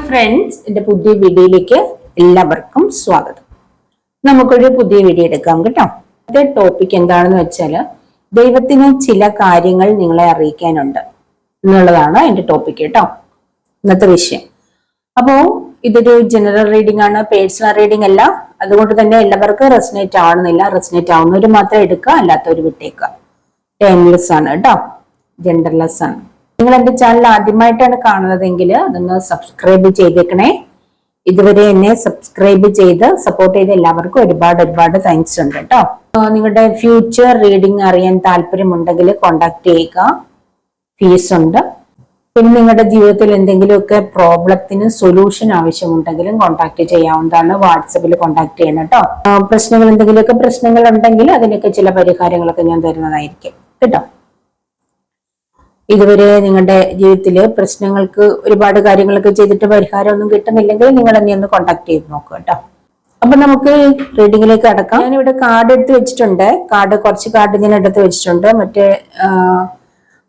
Friends, എൻ്റെ പുതിയ വീഡിയോയിലേക്ക് എല്ലാവർക്കും സ്വാഗതം. നമുക്കൊരു പുതിയ വീഡിയോ എടുക്കാം കേട്ടോ. അടുത്ത ടോപ്പിക് എന്താണെന്ന് വെച്ചാൽ ദൈവത്തിന് ചില കാര്യങ്ങൾ നിങ്ങളെ അറിയിക്കാനുണ്ട് എന്നുള്ളതാണ് എൻ്റെ ടോപ്പിക് കേട്ടോ, ഇന്നത്തെ വിഷയം. അപ്പോൾ ഇതൊരു ജനറൽ റീഡിംഗ് ആണ്, പേഴ്സണൽ റീഡിംഗ് അല്ല. അതുകൊണ്ട് തന്നെ എല്ലാവർക്കും റെസനേറ്റ് ആവുന്നില്ല. റെസനേറ്റ് ആവുന്നവർ മാത്രം എടുക്കുക, അല്ലാത്തവർ വിട്ടേക്കുക. ടൈംലെസ് ആണ് കേട്ടോ, ജെൻഡർലെസ് ആണ്. നിങ്ങൾ എന്റെ ചാനൽ ആദ്യമായിട്ടാണ് കാണുന്നതെങ്കിൽ അതൊന്ന് സബ്സ്ക്രൈബ് ചെയ്തേക്കണേ. ഇതുവരെ എന്നെ സബ്സ്ക്രൈബ് ചെയ്ത് സപ്പോർട്ട് ചെയ്ത എല്ലാവർക്കും ഒരുപാട് താങ്ക്സ് ഉണ്ട് കേട്ടോ. നിങ്ങളുടെ ഫ്യൂച്ചർ റീഡിംഗ് അറിയാൻ താല്പര്യമുണ്ടെങ്കിൽ കോണ്ടാക്ട് ചെയ്യുക. ഫീസ് ഉണ്ട്. പിന്നെ നിങ്ങളുടെ ജീവിതത്തിൽ എന്തെങ്കിലുമൊക്കെ പ്രോബ്ലത്തിന് സൊല്യൂഷൻ ആവശ്യമുണ്ടെങ്കിലും കോണ്ടാക്ട് ചെയ്യാവുന്നതാണ്. വാട്സപ്പിൽ കോണ്ടാക്ട് ചെയ്യണം കേട്ടോ. എന്തെങ്കിലുമൊക്കെ പ്രശ്നങ്ങൾ ഉണ്ടെങ്കിൽ അതിനൊക്കെ ചില പരിഹാരങ്ങളൊക്കെ ഞാൻ തരുന്നതായിരിക്കും കേട്ടോ. ഇതുവരെ നിങ്ങളുടെ ജീവിതത്തില് പ്രശ്നങ്ങൾക്ക് ഒരുപാട് കാര്യങ്ങളൊക്കെ ചെയ്തിട്ട് പരിഹാരം ഒന്നും കിട്ടുന്നില്ലെങ്കിൽ നിങ്ങൾ എന്നെ ഒന്ന് കോണ്ടാക്ട് ചെയ്ത് നോക്കുക കേട്ടോ. അപ്പൊ നമുക്ക് റീഡിങ്ങിലേക്ക് കടക്കാം. ഞാനിവിടെ കാർഡ് എടുത്ത് വെച്ചിട്ടുണ്ട്. കുറച്ച് കാർഡ് ഞാൻ എടുത്ത് വെച്ചിട്ടുണ്ട്. മറ്റേ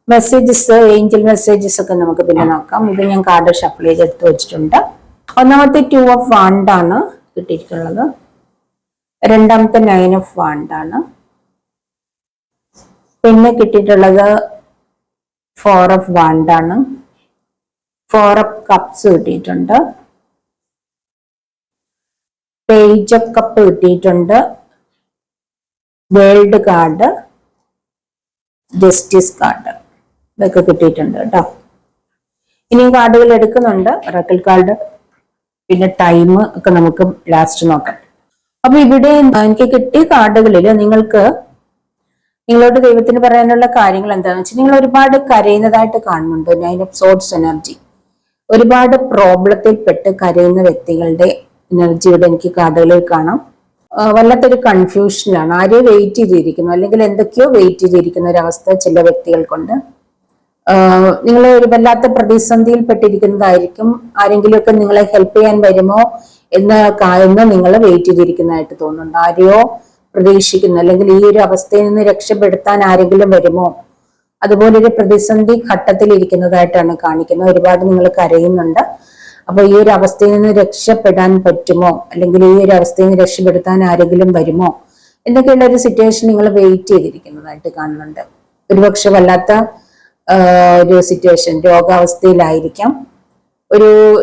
മെസ്സേജസ്, ഏഞ്ചൽ മെസ്സേജസ് ഒക്കെ നമുക്ക് പിന്നെ നോക്കാം. ഇത് ഞാൻ കാർഡ് ഷഫിൾ ചെയ്ത് എടുത്ത് വെച്ചിട്ടുണ്ട്. ഒന്നാമത്തെ 2 ഓഫ് വാണ്ട് ആണ് കിട്ടിയിട്ടുള്ളത്. രണ്ടാമത്തെ 9 ഓഫ് വാണ്ട് ആണ്. പിന്നെ കിട്ടിയിട്ടുള്ളത് 4 ഓഫ് വാണ്ട് ആണ്. 4 ഓഫ് കപ്സ് കിട്ടിയിട്ടുണ്ട്. പേജ് ഓഫ് കപ്പ് കിട്ടിയിട്ടുണ്ട്. വേൾഡ് കാർഡ്, ജസ്റ്റിസ് കാർഡ്, ഇതൊക്കെ കിട്ടിയിട്ടുണ്ട് കേട്ടോ. ഇനിയും കാർഡുകൾ എടുക്കുന്നുണ്ട്. ഒറാക്കിൾ കാർഡ്, പിന്നെ ടൈം ഒക്കെ നമുക്ക് ലാസ്റ്റ് നോക്കാം. അപ്പൊ ഇവിടെ എനിക്ക് കിട്ടിയ കാർഡുകളിൽ നിങ്ങളോട് ദൈവത്തിന് പറയാനുള്ള കാര്യങ്ങൾ എന്താണെന്ന് വെച്ചാൽ, നിങ്ങൾ ഒരുപാട് കരയുന്നതായിട്ട് കാണുന്നുണ്ട്. 9 ഓഫ് സോർഡ്സ് എനർജി. ഒരുപാട് പ്രോബ്ലത്തിൽ പെട്ട് കരയുന്ന വ്യക്തികളുടെ എനർജി ഇവിടെ എനിക്ക് കാർഡുകളിൽ കാണാം. വല്ലാത്തൊരു കൺഫ്യൂഷനിലാണ്. ആരെയോ വെയിറ്റ് ചെയ്തിരിക്കുന്നു, അല്ലെങ്കിൽ എന്തൊക്കെയോ വെയിറ്റ് ചെയ്തിരിക്കുന്ന ഒരു ചില വ്യക്തികൾക്കുണ്ട്. നിങ്ങൾ ഒരു വല്ലാത്ത പ്രതിസന്ധിയിൽ പെട്ടിരിക്കുന്നതായിരിക്കും. ആരെങ്കിലുമൊക്കെ നിങ്ങളെ ഹെൽപ്പ് ചെയ്യാൻ വരുമോ എന്ന് നിങ്ങൾ വെയിറ്റ് ചെയ്തിരിക്കുന്നതായിട്ട് തോന്നുന്നുണ്ട്. ആരെയോ പ്രതീക്ഷിക്കുന്നു, അല്ലെങ്കിൽ ഈ ഒരു അവസ്ഥയിൽ നിന്ന് രക്ഷപ്പെടുത്താൻ ആരെങ്കിലും വരുമോ, അതുപോലെ ഒരു പ്രതിസന്ധി ഘട്ടത്തിൽ ഇരിക്കുന്നതായിട്ടാണ് കാണിക്കുന്നത്. ഒരുപാട് നിങ്ങൾ കരയുന്നുണ്ട്. അപ്പൊ ഈ ഒരു അവസ്ഥയിൽ നിന്ന് രക്ഷപ്പെടാൻ പറ്റുമോ, അല്ലെങ്കിൽ ഈ ഒരു അവസ്ഥയിൽ നിന്ന് രക്ഷപ്പെടുത്താൻ ആരെങ്കിലും വരുമോ എന്നൊക്കെയുള്ള ഒരു സിറ്റുവേഷൻ നിങ്ങൾ വെയിറ്റ് ചെയ്തിരിക്കുന്നതായിട്ട് കാണുന്നുണ്ട്. ഒരുപക്ഷെ വല്ലാത്ത ഒരു സിറ്റുവേഷൻ, രോഗാവസ്ഥയിലായിരിക്കാം.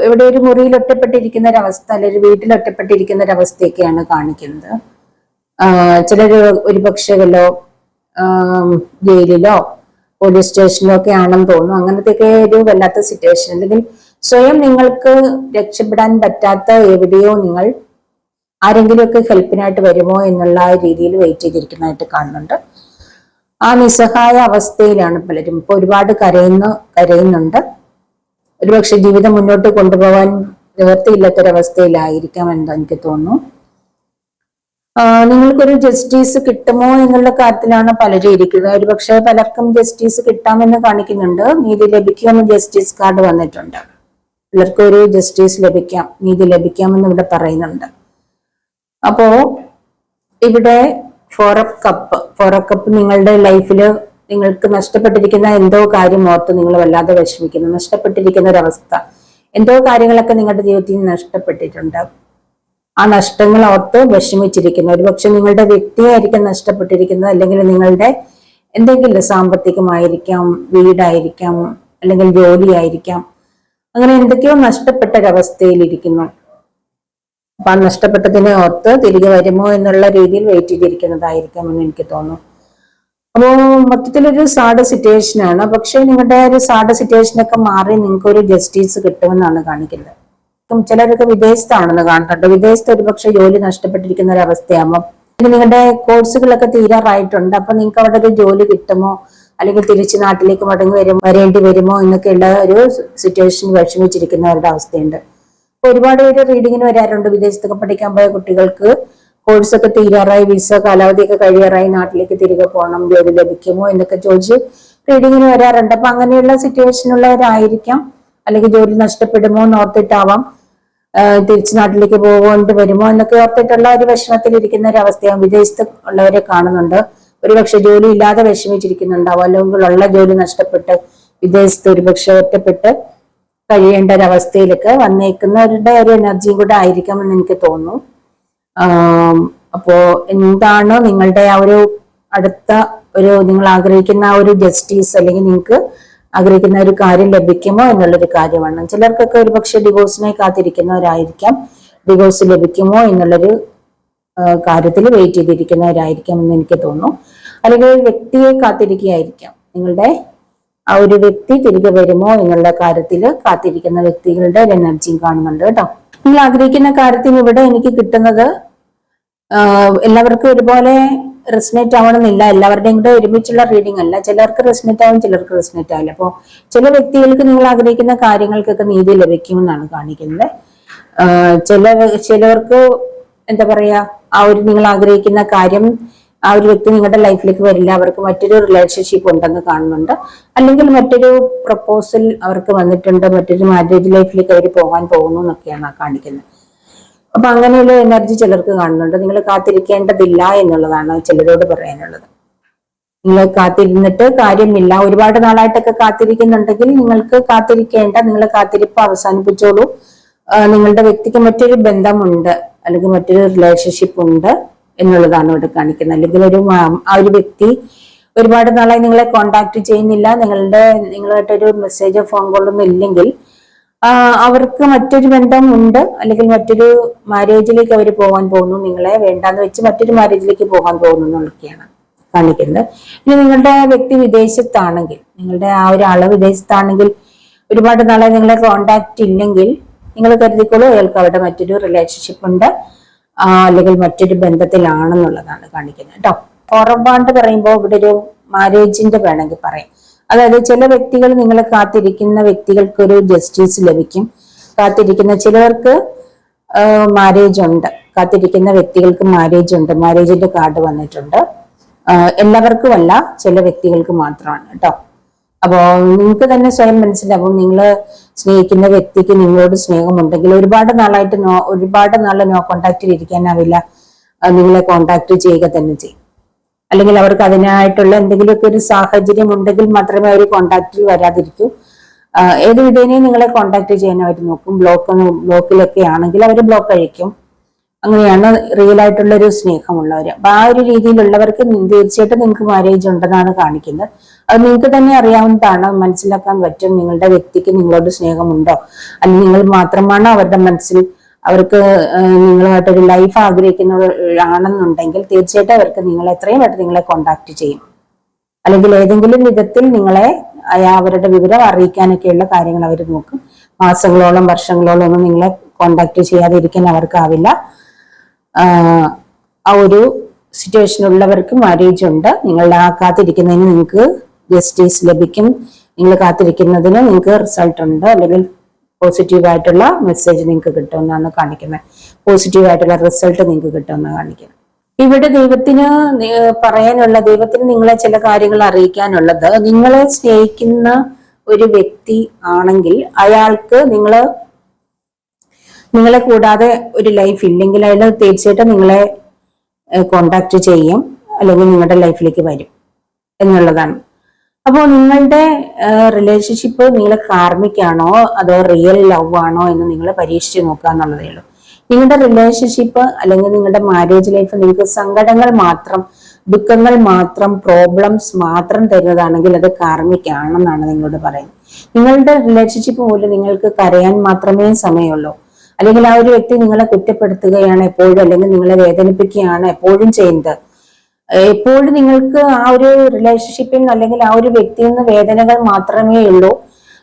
ഇവിടെ ഒരു മുറിയിൽ ഒറ്റപ്പെട്ടിരിക്കുന്ന ഒരവസ്ഥ, അല്ലെങ്കിൽ വീട്ടിൽ ഒറ്റപ്പെട്ടിരിക്കുന്ന ഒരവസ്ഥയൊക്കെയാണ് കാണിക്കുന്നത്. ചിലര് ഒരുപക്ഷെ വല്ലോ ജയിലിലോ പോലീസ് സ്റ്റേഷനിലോ ഒക്കെ ആണെന്ന് തോന്നുന്നു. അങ്ങനത്തെയൊക്കെ ഒരു വല്ലാത്ത സിറ്റുവേഷൻ, അല്ലെങ്കിൽ സ്വയം നിങ്ങൾക്ക് രക്ഷപ്പെടാൻ പറ്റാത്ത എവിടെയോ നിങ്ങൾ ആരെങ്കിലുമൊക്കെ ഹെൽപ്പിനായിട്ട് വരുമോ എന്നുള്ള രീതിയിൽ വെയിറ്റ് ചെയ്തിരിക്കുന്നതായിട്ട് കാണുന്നുണ്ട്. ആ നിസ്സഹായ അവസ്ഥയിലാണ് പലരും. ഇപ്പൊ ഒരുപാട് കരയുന്നുണ്ട്. ഒരുപക്ഷെ ജീവിതം മുന്നോട്ട് കൊണ്ടുപോകാൻ നിവൃത്തിയില്ലാത്തൊരവസ്ഥയിലായിരിക്കാം എന്ന് എനിക്ക് തോന്നുന്നു. നിങ്ങൾക്കൊരു ജസ്റ്റിസ് കിട്ടുമോ എന്നുള്ള കാര്യത്തിലാണ് പലരും ഇരിക്കുന്നത്. ഒരുപക്ഷെ പലർക്കും ജസ്റ്റിസ് കിട്ടാമെന്ന് കാണിക്കുന്നുണ്ട്. നീതി ലഭിക്കുമെന്ന് ജസ്റ്റിസ് കാർഡ് വന്നിട്ടുണ്ട്. പലർക്കും ഒരു ജസ്റ്റിസ് ലഭിക്കാം, നീതി ലഭിക്കാമെന്ന് ഇവിടെ പറയുന്നുണ്ട്. അപ്പോ ഇവിടെ 4 ഓഫ് കപ്പ് നിങ്ങളുടെ ലൈഫില് നിങ്ങൾക്ക് നഷ്ടപ്പെട്ടിരിക്കുന്ന എന്തോ കാര്യം ഓർത്ത് നിങ്ങൾ വല്ലാതെ വിഷമിക്കുന്നു. നഷ്ടപ്പെട്ടിരിക്കുന്ന ഒരവസ്ഥ, എന്തോ കാര്യങ്ങളൊക്കെ നിങ്ങളുടെ ജീവിതത്തിൽ നഷ്ടപ്പെട്ടിട്ടുണ്ട്. ആ നഷ്ടങ്ങൾ ഓർത്ത് വിഷമിച്ചിരിക്കുന്നു. ഒരുപക്ഷെ നിങ്ങളുടെ വ്യക്തിയായിരിക്കും നഷ്ടപ്പെട്ടിരിക്കുന്നത്, അല്ലെങ്കിൽ നിങ്ങളുടെ എന്തെങ്കിലും സാമ്പത്തികമായിരിക്കാം, വീടായിരിക്കാം, അല്ലെങ്കിൽ ജോലിയായിരിക്കാം. അങ്ങനെ എന്തൊക്കെയോ നഷ്ടപ്പെട്ട ഒരവസ്ഥയിലിരിക്കുന്നു. അപ്പൊ ആ നഷ്ടപ്പെട്ടതിനെ ഓർത്ത് തിരികെ വരുമോ എന്നുള്ള രീതിയിൽ വെയിറ്റ് ചെയ്തിരിക്കുന്നതായിരിക്കാം എന്ന് എനിക്ക് തോന്നുന്നു. അപ്പോ മൊത്തത്തിലൊരു സാഡ് സിറ്റുവേഷൻ ആണ്. പക്ഷെ നിങ്ങളുടെ ഒരു സാഡ് സിറ്റുവേഷനൊക്കെ മാറി നിങ്ങൾക്ക് ഒരു ജസ്റ്റിസ് കിട്ടുമെന്നാണ് കാണിക്കുന്നത്. ചിലരൊക്കെ വിദേശത്താണെന്ന് കാണുന്നുണ്ട്. വിദേശത്ത് ഒരുപക്ഷെ ജോലി നഷ്ടപ്പെട്ടിരിക്കുന്ന ഒരു അവസ്ഥയാകുമ്പോൾ നിങ്ങളുടെ കോഴ്സുകളൊക്കെ തീരാറായിട്ടുണ്ട്. അപ്പൊ നിങ്ങൾക്ക് അവിടെ ഒരു ജോലി കിട്ടുമോ, അല്ലെങ്കിൽ തിരിച്ച് നാട്ടിലേക്ക് വരേണ്ടി വരുമോ എന്നൊക്കെയുള്ള ഒരു സിറ്റുവേഷൻ വിഷമിച്ചിരിക്കുന്നവരുടെ അവസ്ഥയുണ്ട്. അപ്പൊ ഒരുപാട് പേര് റീഡിങ്ങിന് വരാറുണ്ട്. വിദേശത്തൊക്കെ പഠിക്കാൻ പോയ കുട്ടികൾക്ക് കോഴ്സൊക്കെ തീരാറായി, വിസ കാലാവധിയൊക്കെ കഴിയാറായി, നാട്ടിലേക്ക് തിരികെ പോകണം, ജോലി ലഭിക്കുമോ എന്നൊക്കെ ചോദിച്ച് റീഡിങ്ങിന് വരാറുണ്ട്. അപ്പൊ അങ്ങനെയുള്ള സിറ്റുവേഷനുള്ളവരായിരിക്കാം, അല്ലെങ്കിൽ ജോലി നഷ്ടപ്പെടുമോ എന്ന് ഓർത്തിട്ടാവാം, തിരിച്ചു നാട്ടിലേക്ക് പോകേണ്ടി വരുമോ എന്നൊക്കെ ഓർത്തിട്ടുള്ള ഒരു വിഷമത്തിലിരിക്കുന്ന ഒരു അവസ്ഥയാണ്. വിദേശത്ത് ഉള്ളവരെ കാണുന്നുണ്ട്. ഒരുപക്ഷെ ജോലി ഇല്ലാതെ വിഷമിച്ചിരിക്കുന്നുണ്ടാവും, അല്ലെങ്കിൽ ഉള്ള ജോലി നഷ്ടപ്പെട്ട് വിദേശത്ത് ഒരുപക്ഷെ ഒറ്റപ്പെട്ട് കഴിയേണ്ട ഒരവസ്ഥയിലേക്ക് വന്നേക്കുന്നവരുടെ ഒരു എനർജിയും കൂടെ ആയിരിക്കാമെന്ന് എനിക്ക് തോന്നുന്നു. അപ്പോ എന്താണ് നിങ്ങളുടെ ആ ഒരു അടുത്ത ഒരു നിങ്ങൾ ആഗ്രഹിക്കുന്ന ആ ഒരു ജസ്റ്റിസ്, അല്ലെങ്കിൽ നിങ്ങൾക്ക് ആഗ്രഹിക്കുന്ന ഒരു കാര്യം ലഭിക്കുമോ എന്നുള്ളൊരു കാര്യമാണ്. ചിലർക്കൊക്കെ ഒരുപക്ഷെ ഡിവോഴ്സിനായി കാത്തിരിക്കുന്നവരായിരിക്കാം. ഡിവോഴ്സ് ലഭിക്കുമോ എന്നുള്ളൊരു കാര്യത്തിൽ വെയിറ്റ് ചെയ്തിരിക്കുന്നവരായിരിക്കാം എന്ന് എനിക്ക് തോന്നുന്നു. അല്ലെങ്കിൽ ഒരു വ്യക്തിയെ കാത്തിരിക്കുകയായിരിക്കാം. നിങ്ങളുടെ ആ ഒരു വ്യക്തി തിരികെ വരുമോ എന്നുള്ള കാര്യത്തിൽ കാത്തിരിക്കുന്ന വ്യക്തികളുടെ ഒരു എനർജിയും കാണുന്നുണ്ട് കേട്ടോ. നിങ്ങൾ ആഗ്രഹിക്കുന്ന കാര്യത്തിന് ഇവിടെ എനിക്ക് കിട്ടുന്നത് എല്ലാവർക്കും ഒരുപോലെ റെസിനേറ്റ് ആവണമെന്നില്ല. എല്ലാവരുടെയും കൂടെ ഒരുമിച്ചുള്ള റീഡിംഗ് അല്ല. ചിലർക്ക് റെസിനേറ്റ് ആവും, ചിലർക്ക് റെസിനേറ്റ് ആവില്ല. അപ്പോൾ ചില വ്യക്തികൾക്ക് നിങ്ങൾ ആഗ്രഹിക്കുന്ന കാര്യങ്ങൾക്കൊക്കെ നീതി ലഭിക്കുമെന്നാണ് കാണിക്കുന്നത്. ചിലവർക്ക് എന്താ പറയാ, ആ ഒരു നിങ്ങൾ ആഗ്രഹിക്കുന്ന കാര്യം ആ ഒരു വ്യക്തി നിങ്ങളുടെ ലൈഫിലേക്ക് വരില്ല. അവർക്ക് മറ്റൊരു റിലേഷൻഷിപ്പ് ഉണ്ടെന്ന് കാണുന്നുണ്ട്. അല്ലെങ്കിൽ മറ്റൊരു പ്രപ്പോസൽ അവർക്ക് വന്നിട്ടുണ്ട്, മറ്റൊരു മാരേജ് ലൈഫിലേക്ക് അവർ പോകാൻ പോകുന്നു എന്നൊക്കെയാണ് കാണിക്കുന്നത്. അപ്പൊ അങ്ങനെയുള്ള എനർജി ചിലർക്ക് കാണുന്നുണ്ട്. നിങ്ങൾ കാത്തിരിക്കേണ്ടതില്ല എന്നുള്ളതാണ് ചിലരോട് പറയാനുള്ളത്. നിങ്ങൾ കാത്തിരുന്നിട്ട് കാര്യമില്ല. ഒരുപാട് നാളായിട്ടൊക്കെ കാത്തിരിക്കുന്നുണ്ടെങ്കിൽ നിങ്ങൾക്ക് കാത്തിരിക്കേണ്ട, നിങ്ങളെ കാത്തിരിപ്പ് അവസാനിപ്പിച്ചോളൂ. നിങ്ങളുടെ വ്യക്തിക്ക് മറ്റൊരു ബന്ധമുണ്ട്, അല്ലെങ്കിൽ മറ്റൊരു റിലേഷൻഷിപ്പ് ഉണ്ട് എന്നുള്ളതാണ് ഇവിടെ കാണിക്കുന്നത്. അല്ലെങ്കിൽ ആ ഒരു വ്യക്തി ഒരുപാട് നാളായി നിങ്ങളെ കോണ്ടാക്ട് ചെയ്യുന്നില്ല, നിങ്ങളായിട്ടൊരു മെസ്സേജോ ഫോൺ കോളൊന്നും ഇല്ലെങ്കിൽ അവർക്ക് മറ്റൊരു ബന്ധം ഉണ്ട്, അല്ലെങ്കിൽ മറ്റൊരു മാരേജിലേക്ക് അവർ പോകാൻ പോകുന്നു. നിങ്ങളെ വേണ്ടാന്ന് വെച്ച് മറ്റൊരു മാരേജിലേക്ക് പോകാൻ പോകുന്നു എന്നൊക്കെയാണ് കാണിക്കുന്നത്. ഇനി നിങ്ങളുടെ വ്യക്തി വിദേശത്താണെങ്കിൽ, നിങ്ങളുടെ ആ ഒരു ആള് വിദേശത്താണെങ്കിൽ, ഒരുപാട് നാളെ നിങ്ങളെ കോണ്ടാക്ട് ഇല്ലെങ്കിൽ നിങ്ങൾ കരുതിക്കോളൂ അയാൾക്ക് അവിടെ മറ്റൊരു റിലേഷൻഷിപ്പ് ഉണ്ട്, അല്ലെങ്കിൽ മറ്റൊരു ബന്ധത്തിലാണെന്നുള്ളതാണ് കാണിക്കുന്നത് കേട്ടോ. പുറമ്പാണ്ട് പറയുമ്പോൾ ഇവിടെ ഒരു മാരേജിന്റെ വേണമെങ്കിൽ പറയാം. അതായത് ചില വ്യക്തികൾ, നിങ്ങളെ കാത്തിരിക്കുന്ന വ്യക്തികൾക്ക് ഒരു ജസ്റ്റിസ് ലഭിക്കും. കാത്തിരിക്കുന്ന ചിലർക്ക് മാരേജ് ഉണ്ട്, കാത്തിരിക്കുന്ന വ്യക്തികൾക്ക് മാരേജ് ഉണ്ട്. മാരേജിന്റെ കാർഡ് വന്നിട്ടുണ്ട്. എല്ലാവർക്കും അല്ല, ചില വ്യക്തികൾക്ക് മാത്രമാണ് കേട്ടോ. അപ്പോ നിങ്ങൾക്ക് തന്നെ സ്വയം മനസ്സിലാവും, നിങ്ങൾ സ്നേഹിക്കുന്ന വ്യക്തിക്ക് നിങ്ങളോട് സ്നേഹമുണ്ടെങ്കിൽ ഒരുപാട് നാള് നോ കോണ്ടാക്റ്റിൽ ഇരിക്കാനാവില്ല. നിങ്ങളെ കോണ്ടാക്ട് ചെയ്യുക തന്നെ ചെയ്യും. അല്ലെങ്കിൽ അവർക്ക് അതിനായിട്ടുള്ള എന്തെങ്കിലുമൊക്കെ ഒരു സാഹചര്യം ഉണ്ടെങ്കിൽ മാത്രമേ അവർ കോണ്ടാക്റ്റിൽ വരാതിരിക്കൂ. ഏത് വിധേനയും നിങ്ങളെ കോണ്ടാക്ട് ചെയ്യാൻ അവർ നോക്കും. ബ്ലോക്കിലൊക്കെ ആണെങ്കിൽ അവർ ബ്ലോക്ക് അഴിക്കും. അങ്ങനെയാണ് റിയൽ ആയിട്ടുള്ള ഒരു സ്നേഹമുള്ളവർ. അപ്പൊ ആ ഒരു രീതിയിലുള്ളവർക്ക് തീർച്ചയായിട്ടും നിങ്ങൾക്ക് മാരേജ് ഉണ്ടെന്നാണ് കാണിക്കുന്നത്. അത് നിങ്ങൾക്ക് തന്നെ അറിയാവുന്നതാണ്, മനസ്സിലാക്കാൻ പറ്റും നിങ്ങളുടെ വ്യക്തിക്ക് നിങ്ങളോട് സ്നേഹമുണ്ടോ, അല്ലെങ്കിൽ നിങ്ങൾ മാത്രമാണ് അവരുടെ മനസ്സിൽ, അവർക്ക് നിങ്ങളുമായിട്ടൊരു ലൈഫ് ആഗ്രഹിക്കുന്നവരാണെന്നുണ്ടെങ്കിൽ തീർച്ചയായിട്ടും അവർക്ക് നിങ്ങളെ എത്രയും പെട്ടെന്ന് നിങ്ങളെ കോണ്ടാക്ട് ചെയ്യും. അല്ലെങ്കിൽ ഏതെങ്കിലും വിധത്തിൽ നിങ്ങളെ അവരുടെ വിവരം അറിയിക്കാനൊക്കെയുള്ള കാര്യങ്ങൾ അവർ നോക്കും. മാസങ്ങളോളം വർഷങ്ങളോളം ഒന്നും നിങ്ങളെ കോണ്ടാക്ട് ചെയ്യാതിരിക്കാൻ അവർക്കാവില്ല. ആ ഒരു സിറ്റുവേഷനുള്ളവർക്ക് മാരേജ് ഉണ്ട്. നിങ്ങളുടെ ആ കാത്തിരിക്കുന്നതിന് നിങ്ങൾക്ക് ജസ്റ്റിസ് ലഭിക്കും. നിങ്ങൾ കാത്തിരിക്കുന്നതിന് നിങ്ങൾക്ക് റിസൾട്ട് ഉണ്ട്, അല്ലെങ്കിൽ പോസിറ്റീവായിട്ടുള്ള മെസ്സേജ് നിങ്ങൾക്ക് കിട്ടുമെന്നാണ് കാണിക്കുന്നത്. പോസിറ്റീവായിട്ടുള്ള റിസൾട്ട് നിങ്ങൾക്ക് കിട്ടുമെന്നാണ് കാണിക്കുന്നത്. ഇവിടെ ദൈവത്തിന് നിങ്ങളെ ചില കാര്യങ്ങൾ അറിയിക്കാനുള്ളത്, നിങ്ങളെ സ്നേഹിക്കുന്ന ഒരു വ്യക്തി ആണെങ്കിൽ അയാൾക്ക് നിങ്ങളെ കൂടാതെ ഒരു ലൈഫ് ഇല്ലെങ്കിൽ അയാൾ തീർച്ചയായിട്ടും നിങ്ങളെ കോണ്ടാക്ട് ചെയ്യും, അല്ലെങ്കിൽ നിങ്ങളുടെ ലൈഫിലേക്ക് വരും എന്നുള്ളതാണ്. അപ്പോൾ നിങ്ങളുടെ റിലേഷൻഷിപ്പ് നിങ്ങളെ കാർമിക്കാണോ അതോ റിയൽ ലവ് ആണോ എന്ന് നിങ്ങൾ പരീക്ഷിച്ച് നോക്കുക എന്നുള്ളതേ ഉള്ളൂ. നിങ്ങളുടെ റിലേഷൻഷിപ്പ് അല്ലെങ്കിൽ നിങ്ങളുടെ മാരേജ് ലൈഫ് നിങ്ങൾക്ക് സങ്കടങ്ങൾ മാത്രം, ദുഃഖങ്ങൾ മാത്രം, പ്രോബ്ലംസ് മാത്രം തരുന്നതാണെങ്കിൽ അത് കാർമിക്കാണെന്നാണ് നിങ്ങളോട് പറയുന്നത്. നിങ്ങളുടെ റിലേഷൻഷിപ്പ് മൂലം നിങ്ങൾക്ക് കരയാൻ മാത്രമേ സമയമുള്ളൂ. അല്ലെങ്കിൽ ആ ഒരു വ്യക്തി നിങ്ങളെ കുറ്റപ്പെടുത്തുകയാണ് എപ്പോഴും, അല്ലെങ്കിൽ നിങ്ങളെ വേദനിപ്പിക്കുകയാണ് എപ്പോഴും ചെയ്യുന്നത്. എപ്പോഴും നിങ്ങൾക്ക് ആ ഒരു റിലേഷൻഷിപ്പിൽ നിന്ന് അല്ലെങ്കിൽ ആ ഒരു വ്യക്തിയിൽ നിന്ന് വേദനകൾ മാത്രമേ ഉള്ളൂ,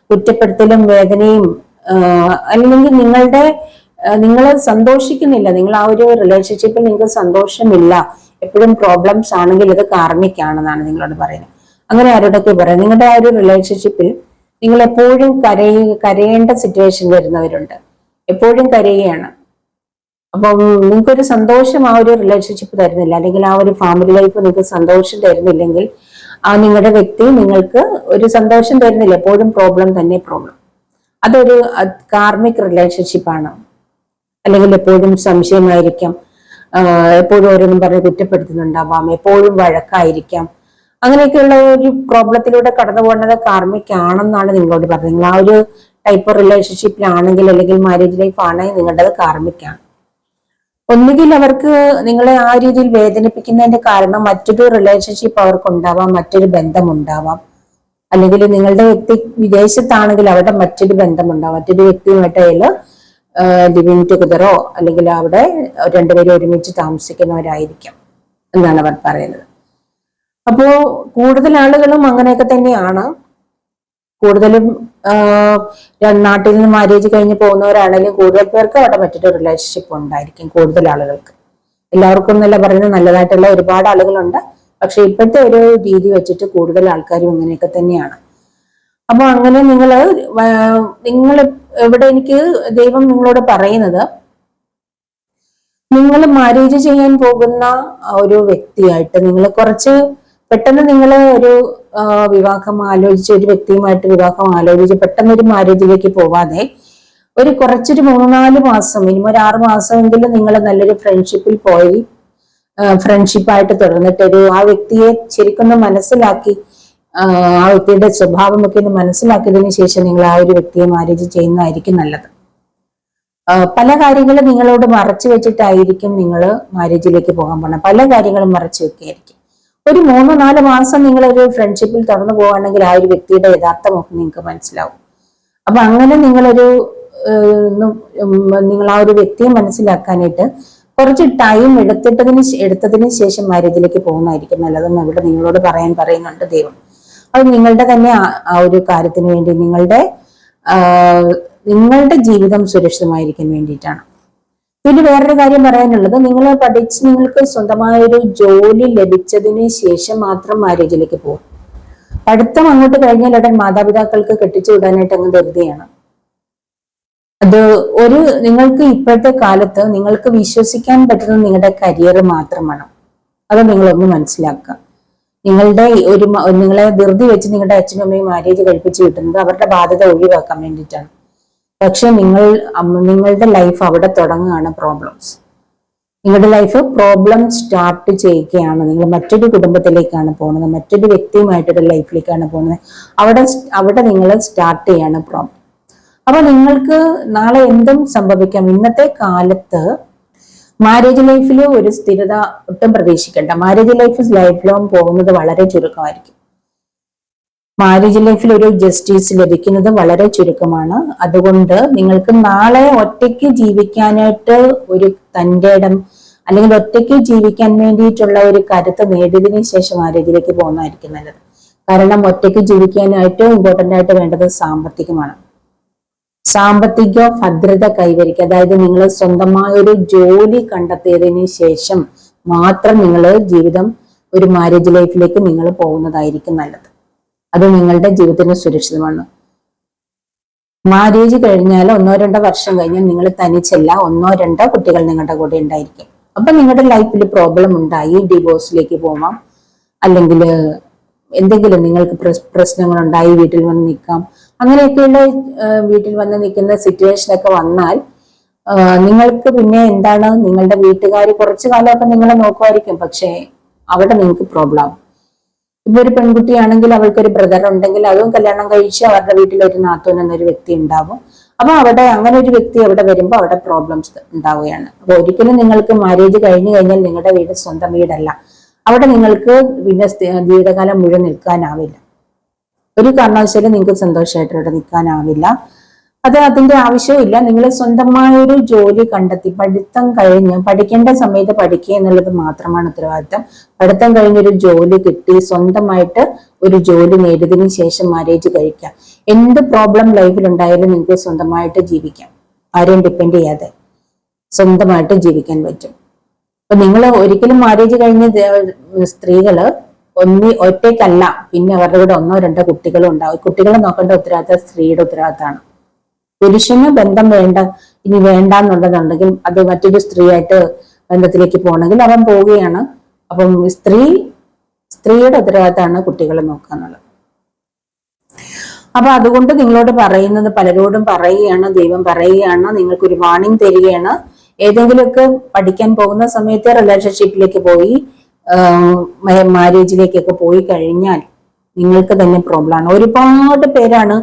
കുറ്റപ്പെടുത്തലും വേദനയും. അല്ലെങ്കിൽ നിങ്ങൾ സന്തോഷിക്കുന്നില്ല, നിങ്ങൾ ആ ഒരു റിലേഷൻഷിപ്പിൽ നിങ്ങൾക്ക് സന്തോഷമില്ല, എപ്പോഴും പ്രോബ്ലംസ് ആണെങ്കിൽ ഇത് കാർമിക്കാണെന്നാണ് നിങ്ങളോട് പറയുന്നത്. അങ്ങനെ ആരോടൊക്കെ പറയാം, നിങ്ങളുടെ ആ ഒരു റിലേഷൻഷിപ്പിൽ നിങ്ങൾ എപ്പോഴും കരയേണ്ട സിറ്റുവേഷൻ വരുന്നവരുണ്ട്, എപ്പോഴും കരയുകയാണ്. അപ്പം നിങ്ങൾക്കൊരു സന്തോഷം ആ ഒരു റിലേഷൻഷിപ്പ് തരുന്നില്ല, അല്ലെങ്കിൽ ആ ഒരു ഫാമിലി ലൈഫ് നിങ്ങൾക്ക് സന്തോഷം തരുന്നില്ലെങ്കിൽ ആ നിങ്ങളുടെ വ്യക്തി നിങ്ങൾക്ക് ഒരു സന്തോഷം തരുന്നില്ല, എപ്പോഴും പ്രോബ്ലം തന്നെ പ്രോബ്ലം. അതൊരു കാർമിക് റിലേഷൻഷിപ്പാണ്. അല്ലെങ്കിൽ എപ്പോഴും സംശയമായിരിക്കാം, എപ്പോഴും ഓരോന്നും പറഞ്ഞ് കുറ്റപ്പെടുത്തുന്നുണ്ടാവാം, എപ്പോഴും വഴക്കായിരിക്കാം. അങ്ങനെയൊക്കെയുള്ള ഒരു പ്രോബ്ലത്തിലൂടെ കടന്നു പോകുന്നത് കാർമിക് ആണെന്നാണ് നിങ്ങളോട് പറഞ്ഞത്. നിങ്ങൾ ആ ഒരു ടൈപ്പ് റിലേഷൻഷിപ്പിലാണെങ്കിൽ അല്ലെങ്കിൽ മാരേജ് ലൈഫ് ആണെങ്കിൽ നിങ്ങളുടേത് കാർമിക്കാണ്. ഒന്നുകിൽ അവർക്ക് നിങ്ങളെ ആ രീതിയിൽ വേദനിപ്പിക്കുന്നതിന്റെ കാരണം മറ്റൊരു റിലേഷൻഷിപ്പ് അവർക്ക് ഉണ്ടാവാം, മറ്റൊരു ബന്ധം ഉണ്ടാവാം. അല്ലെങ്കിൽ നിങ്ങളുടെ വ്യക്തി വിദേശത്താണെങ്കിൽ അവിടെ മറ്റൊരു ബന്ധമുണ്ടാവും, മറ്റൊരു വ്യക്തിയുമായിട്ട് ലിവിങ് ടുഗദറോ അല്ലെങ്കിൽ അവിടെ രണ്ടുപേരും ഒരുമിച്ച് താമസിക്കുന്നവരായിരിക്കും എന്നാണ് അവർ പറയുന്നത്. അപ്പോ കൂടുതൽ ആളുകളും അങ്ങനെയൊക്കെ തന്നെയാണ്. കൂടുതലും നാട്ടിൽ നിന്ന് മാരേജ് കഴിഞ്ഞ് പോകുന്നവരാണെങ്കിലും കൂടുതൽ പേർക്ക് അവിടെ മറ്റൊരു റിലേഷൻഷിപ്പ് ഉണ്ടായിരിക്കും. കൂടുതൽ ആളുകൾക്ക്, എല്ലാവർക്കും എന്നല്ല പറയുന്നത്, നല്ലതായിട്ടുള്ള ഒരുപാട് ആളുകളുണ്ട്. പക്ഷെ ഇപ്പോഴത്തെ ഒരു രീതി വെച്ചിട്ട് കൂടുതൽ ആൾക്കാരും ഇങ്ങനെയൊക്കെ തന്നെയാണ്. അപ്പൊ അങ്ങനെ നിങ്ങൾ ഇവിടെ എനിക്ക് ദൈവം നിങ്ങളോട് പറയുന്നത്, നിങ്ങൾ മാരേജ് ചെയ്യാൻ പോകുന്ന ഒരു വ്യക്തിയായിട്ട് നിങ്ങൾ കുറച്ച് പെട്ടെന്ന് നിങ്ങൾ ഒരു വിവാഹം ആലോചിച്ച് ഒരു വ്യക്തിയുമായിട്ട് വിവാഹം ആലോചിച്ച് പെട്ടെന്ന് ഒരു മാരേജിലേക്ക് പോവാതെ ഒരു കുറച്ചൊരു 3-4 മാസം, മിനിമം ഒരു 6 മാസമെങ്കിലും നിങ്ങൾ നല്ലൊരു ഫ്രണ്ട്ഷിപ്പിൽ പോയി ഫ്രണ്ട്ഷിപ്പായിട്ട് തുടർന്നിട്ട് ആ വ്യക്തിയെ ശരിക്കൊന്ന് മനസ്സിലാക്കി ആ വ്യക്തിയുടെ സ്വഭാവമൊക്കെ ഒന്ന് മനസ്സിലാക്കിയതിനു ശേഷം നിങ്ങൾ ആ ഒരു വ്യക്തിയെ മാരേജ് ചെയ്യുന്നതായിരിക്കും നല്ലത്. പല കാര്യങ്ങളും നിങ്ങളോട് മറച്ചു വെച്ചിട്ടായിരിക്കും നിങ്ങൾ മാരേജിലേക്ക് പോകാൻ പോകണം. പല കാര്യങ്ങളും മറച്ചു വെക്കുകയായിരിക്കും. ഒരു 3-4 മാസം നിങ്ങളൊരു ഫ്രണ്ട്ഷിപ്പിൽ തുറന്നു പോവുകയാണെങ്കിൽ ആ ഒരു വ്യക്തിയുടെ യഥാർത്ഥ മുഖം നിങ്ങൾക്ക് മനസ്സിലാവും. അപ്പൊ അങ്ങനെ നിങ്ങൾ ആ ഒരു വ്യക്തിയെ മനസ്സിലാക്കാനായിട്ട് കുറച്ച് ടൈം എടുത്തതിന് ശേഷം മാരേജിലേക്ക് പോകുന്നതായിരിക്കും നല്ലതെന്ന് ഇവിടെ നിങ്ങളോട് പറയുന്നുണ്ട് ദൈവം. അത് നിങ്ങളുടെ തന്നെ ആ ഒരു കാര്യത്തിന് വേണ്ടി, നിങ്ങളുടെ ജീവിതം സുരക്ഷിതമായിരിക്കാൻ വേണ്ടിയിട്ടാണ്. പിന്നെ വേറൊരു കാര്യം പറയാനുള്ളത്, നിങ്ങൾ പഠിച്ച് നിങ്ങൾക്ക് സ്വന്തമായൊരു ജോലി ലഭിച്ചതിന് ശേഷം മാത്രം മാരേജിലേക്ക് പോകും. പഠിത്തം അങ്ങോട്ട് കഴിഞ്ഞാൽ ഉടൻ മാതാപിതാക്കൾക്ക് കെട്ടിച്ചു വിടാനായിട്ട് അങ്ങ് ധൃതിയാണ്. അത് നിങ്ങൾക്ക് ഇപ്പോഴത്തെ കാലത്ത് നിങ്ങൾക്ക് വിശ്വസിക്കാൻ പറ്റുന്നത് നിങ്ങളുടെ കരിയർ മാത്രമാണ്. അത് നിങ്ങളൊന്ന് മനസ്സിലാക്കുക. നിങ്ങളെ ധൃതി വെച്ച് നിങ്ങളുടെ അച്ഛനും അമ്മയും മാരേജ് കഴിപ്പിച്ച് കിട്ടുന്നത് അവരുടെ ബാധ്യത ഒഴിവാക്കാൻ വേണ്ടിയിട്ടാണ്. പക്ഷെ നിങ്ങളുടെ ലൈഫ് അവിടെ തുടങ്ങുകയാണ് പ്രോബ്ലംസ്. നിങ്ങളുടെ ലൈഫ് പ്രോബ്ലം സ്റ്റാർട്ട് ചെയ്യുകയാണ്. നിങ്ങൾ മറ്റൊരു കുടുംബത്തിലേക്കാണ് പോകുന്നത്, മറ്റൊരു വ്യക്തിയുമായിട്ടൊരു ലൈഫിലേക്കാണ് പോകുന്നത്. അവിടെ നിങ്ങൾ സ്റ്റാർട്ട് ചെയ്യാണ് പ്രോബ്ലം. അപ്പൊ നിങ്ങൾക്ക് നാളെ എന്തും സംഭവിക്കാം. ഇന്നത്തെ കാലത്ത് മാരേജ് ലൈഫിൽ ഒരു സ്ഥിരത ഒട്ടും പ്രതീക്ഷിക്കേണ്ട. മാരേജ് ലൈഫ് ലോങ് പോകുന്നത് വളരെ ചുരുക്കമായിരിക്കും. മാരേജ് ലൈഫിൽ ഒരു ജസ്റ്റിസ് ലഭിക്കുന്നത് വളരെ ചുരുക്കമാണ്. അതുകൊണ്ട് നിങ്ങൾക്ക് നാളെ ഒറ്റയ്ക്ക് ജീവിക്കാനായിട്ട് ഒരു തന്റെ ഇടം അല്ലെങ്കിൽ ഒറ്റയ്ക്ക് ജീവിക്കാൻ വേണ്ടിയിട്ടുള്ള ഒരു കരുത്ത് നേടിയതിനു ശേഷം മാരേജിലേക്ക് പോകുന്നതായിരിക്കും നല്ലത്. കാരണം ഒറ്റയ്ക്ക് ജീവിക്കാനായിട്ട് ഇമ്പോർട്ടന്റ് ആയിട്ട് വേണ്ടത് സാമ്പത്തികമാണ്. സാമ്പത്തിക ഭദ്രത കൈവരിക്കുക, അതായത് നിങ്ങൾ സ്വന്തമായൊരു ജോലി കണ്ടെത്തിയതിന് ശേഷം മാത്രം നിങ്ങൾ ഒരു മാരേജ് ലൈഫിലേക്ക് നിങ്ങൾ പോകുന്നതായിരിക്കും നല്ലത്. അത് നിങ്ങളുടെ ജീവിതത്തിന് സുരക്ഷിതമാണ്. മാരേജ് കഴിഞ്ഞാൽ 1-2 വർഷം കഴിഞ്ഞാൽ നിങ്ങൾ തനിച്ചല്ല, 1-2 കുട്ടികൾ നിങ്ങളുടെ കൂടെ ഉണ്ടായിരിക്കും. അപ്പൊ നിങ്ങളുടെ ലൈഫിൽ പ്രോബ്ലം ഉണ്ടായി, ഡിവോഴ്സിലേക്ക് പോവാം, അല്ലെങ്കിൽ എന്തെങ്കിലും നിങ്ങൾക്ക് പ്രശ്നങ്ങൾ ഉണ്ടായി വീട്ടിൽ വന്ന് നിൽക്കാം. അങ്ങനെയൊക്കെയുള്ള വീട്ടിൽ വന്ന് നിൽക്കുന്ന സിറ്റുവേഷനൊക്കെ വന്നാൽ നിങ്ങൾക്ക് പിന്നെ എന്താണ്, നിങ്ങളുടെ വീട്ടുകാർ കുറച്ചു കാലമൊക്കെ നിങ്ങളെ നോക്കുമായിരിക്കും. പക്ഷേ അവിടെ നിങ്ങൾക്ക് പ്രോബ്ലം ആവും. ഇപ്പൊ ഒരു പെൺകുട്ടിയാണെങ്കിൽ അവൾക്കൊരു ബ്രദർ ഉണ്ടെങ്കിൽ അതും കല്യാണം കഴിച്ച് അവരുടെ വീട്ടിൽ ഒരു നാത്തൂൻ എന്നൊരു വ്യക്തി ഉണ്ടാവും. അപ്പൊ അവിടെ അങ്ങനെ ഒരു വ്യക്തി അവിടെ വരുമ്പോൾ അവിടെ പ്രോബ്ലംസ് ഉണ്ടാവുകയാണ്. അപ്പൊ ഒരിക്കലും നിങ്ങൾക്ക് മാരേജ് കഴിഞ്ഞു കഴിഞ്ഞാൽ നിങ്ങളുടെ വീട് സ്വന്തം വീടല്ല. അവിടെ നിങ്ങൾക്ക് പിന്നെ ജീവിതകാലം മുഴുവൻ നിൽക്കാനാവില്ല. ഒരു കാരണവശാലും നിങ്ങൾക്ക് സന്തോഷമായിട്ട് ഇവിടെ നിൽക്കാനാവില്ല. അതിന്റെ ആവശ്യമില്ല. നിങ്ങൾ സ്വന്തമായൊരു ജോലി കണ്ടെത്തി പഠിക്കേണ്ട സമയത്ത് പഠിക്കുക എന്നുള്ളത് മാത്രമാണ് ഉത്തരവാദിത്തം. പഠിത്തം കഴിഞ്ഞൊരു ജോലി കിട്ടി സ്വന്തമായിട്ട് ഒരു ജോലി നേടിയതിനു ശേഷം മാരേജ് കഴിക്കാം. എന്ത് പ്രോബ്ലം ലൈഫിൽ ഉണ്ടായാലും നിങ്ങൾക്ക് സ്വന്തമായിട്ട് ജീവിക്കാം. ആരെയും ഡിപ്പെൻഡ് ചെയ്യാതെ സ്വന്തമായിട്ട് ജീവിക്കാൻ പറ്റും. അപ്പൊ നിങ്ങൾ ഒരിക്കലും മാരേജ് കഴിഞ്ഞ സ്ത്രീകള് ഒറ്റയ്ക്കല്ല, പിന്നെ അവരുടെ കൂടെ 1-2 കുട്ടികളും ഉണ്ടാവും. കുട്ടികളെ നോക്കേണ്ട ഉത്തരവാദിത്തം സ്ത്രീയുടെ ഉത്തരവാദിത്തമാണ്. പുരുഷന് ബന്ധം ഇനി വേണ്ടെന്നുണ്ടെന്നുണ്ടെങ്കിൽ അത് മറ്റൊരു സ്ത്രീയായിട്ട് ബന്ധത്തിലേക്ക് പോകണമെങ്കിൽ അവൻ പോവുകയാണ്. അപ്പം സ്ത്രീയുടെ ഉത്തരവാദിത്തമാണ് കുട്ടികളെ നോക്കുക എന്നുള്ളത്. അപ്പൊ അതുകൊണ്ട് നിങ്ങളോട് പറയുന്നത്, പലരോടും പറയുകയാണ്, ദൈവം പറയുകയാണ്, നിങ്ങൾക്കൊരു വാണിംഗ് തരികയാണ്. ഏതെങ്കിലുമൊക്കെ പഠിക്കാൻ പോകുന്ന സമയത്ത് റിലേഷൻഷിപ്പിലേക്ക് പോയി മാരേജിലേക്കൊക്കെ പോയി കഴിഞ്ഞാൽ നിങ്ങൾക്ക് തന്നെ പ്രോബ്ലം ആണ്. ഒരുപാട് പേരാണ്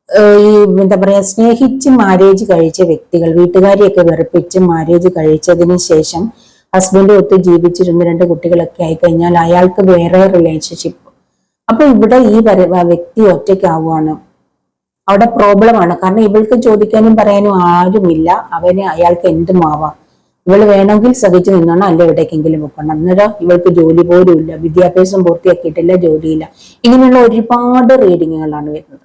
ഈ എന്താ പറയാ, സ്നേഹിച്ച് മാരേജ് കഴിച്ച വ്യക്തികൾ, വീട്ടുകാരെയൊക്കെ വെറുപ്പിച്ച് മാരേജ് കഴിച്ചതിന് ശേഷം ഹസ്ബൻഡ് ഒത്ത് ജീവിച്ചിരുന്ന 2 കുട്ടികളൊക്കെ ആയിക്കഴിഞ്ഞാൽ അയാൾക്ക് വേറെ റിലേഷൻഷിപ്പ്. അപ്പൊ ഇവിടെ ഈ വ്യക്തി ഒറ്റയ്ക്കാവുകയാണ്. അവിടെ പ്രോബ്ലമാണ്. കാരണം ഇവൾക്ക് ചോദിക്കാനും പറയാനും ആരുമില്ല. അയാൾക്ക് എന്തും ആവാം. ഇവള് വേണമെങ്കിൽ സഹിച്ചു നിന്നാണ്, അല്ല എവിടേക്കെങ്കിലും വെക്കണം. അന്നേരം ഇവൾക്ക് ജോലി പോലും ഇല്ല, വിദ്യാഭ്യാസം പൂർത്തിയാക്കിയിട്ടില്ല, ജോലിയില്ല. ഇങ്ങനെയുള്ള ഒരുപാട് റീഡിങ്ങുകളാണ് വരുന്നത്.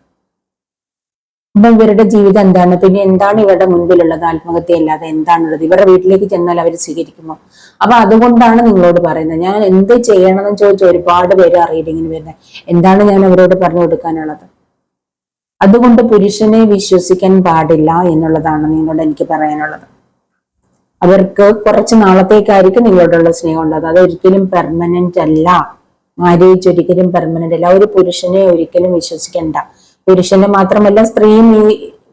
അപ്പൊ ഇവരുടെ ജീവിതം എന്താണ്, പിന്നെ എന്താണ് ഇവരുടെ മുൻപിലുള്ളത്? ആത്മഹത്യ അല്ലാതെ എന്താണുള്ളത്? ഇവരുടെ വീട്ടിലേക്ക് ചെന്നാൽ അവർ സ്വീകരിക്കുമോ? അപ്പൊ അതുകൊണ്ടാണ് നിങ്ങളോട് പറയുന്നത്. ഞാൻ എന്ത് ചെയ്യണമെന്ന് ചോദിച്ചാൽ ഒരുപാട് പേര് ആ റീഡിങ്ങിന് വരുന്നത്. എന്താണ് ഞാൻ അവരോട് പറഞ്ഞു കൊടുക്കാനുള്ളത്? അതുകൊണ്ട് പുരുഷനെ വിശ്വസിക്കാൻ പാടില്ല എന്നുള്ളതാണ് നിങ്ങളോട് എനിക്ക് പറയാനുള്ളത്. അവർക്ക് കുറച്ച് നാളത്തേക്കായിരിക്കും നിങ്ങളോടുള്ള സ്നേഹം ഉള്ളത്. അത് ഒരിക്കലും പെർമനന്റ് അല്ല. മാരേജ് ഒരിക്കലും പെർമനന്റ് അല്ല. ഒരു പുരുഷനെ ഒരിക്കലും വിശ്വസിക്കണ്ട. പുരുഷനെ മാത്രമല്ല, സ്ത്രീയും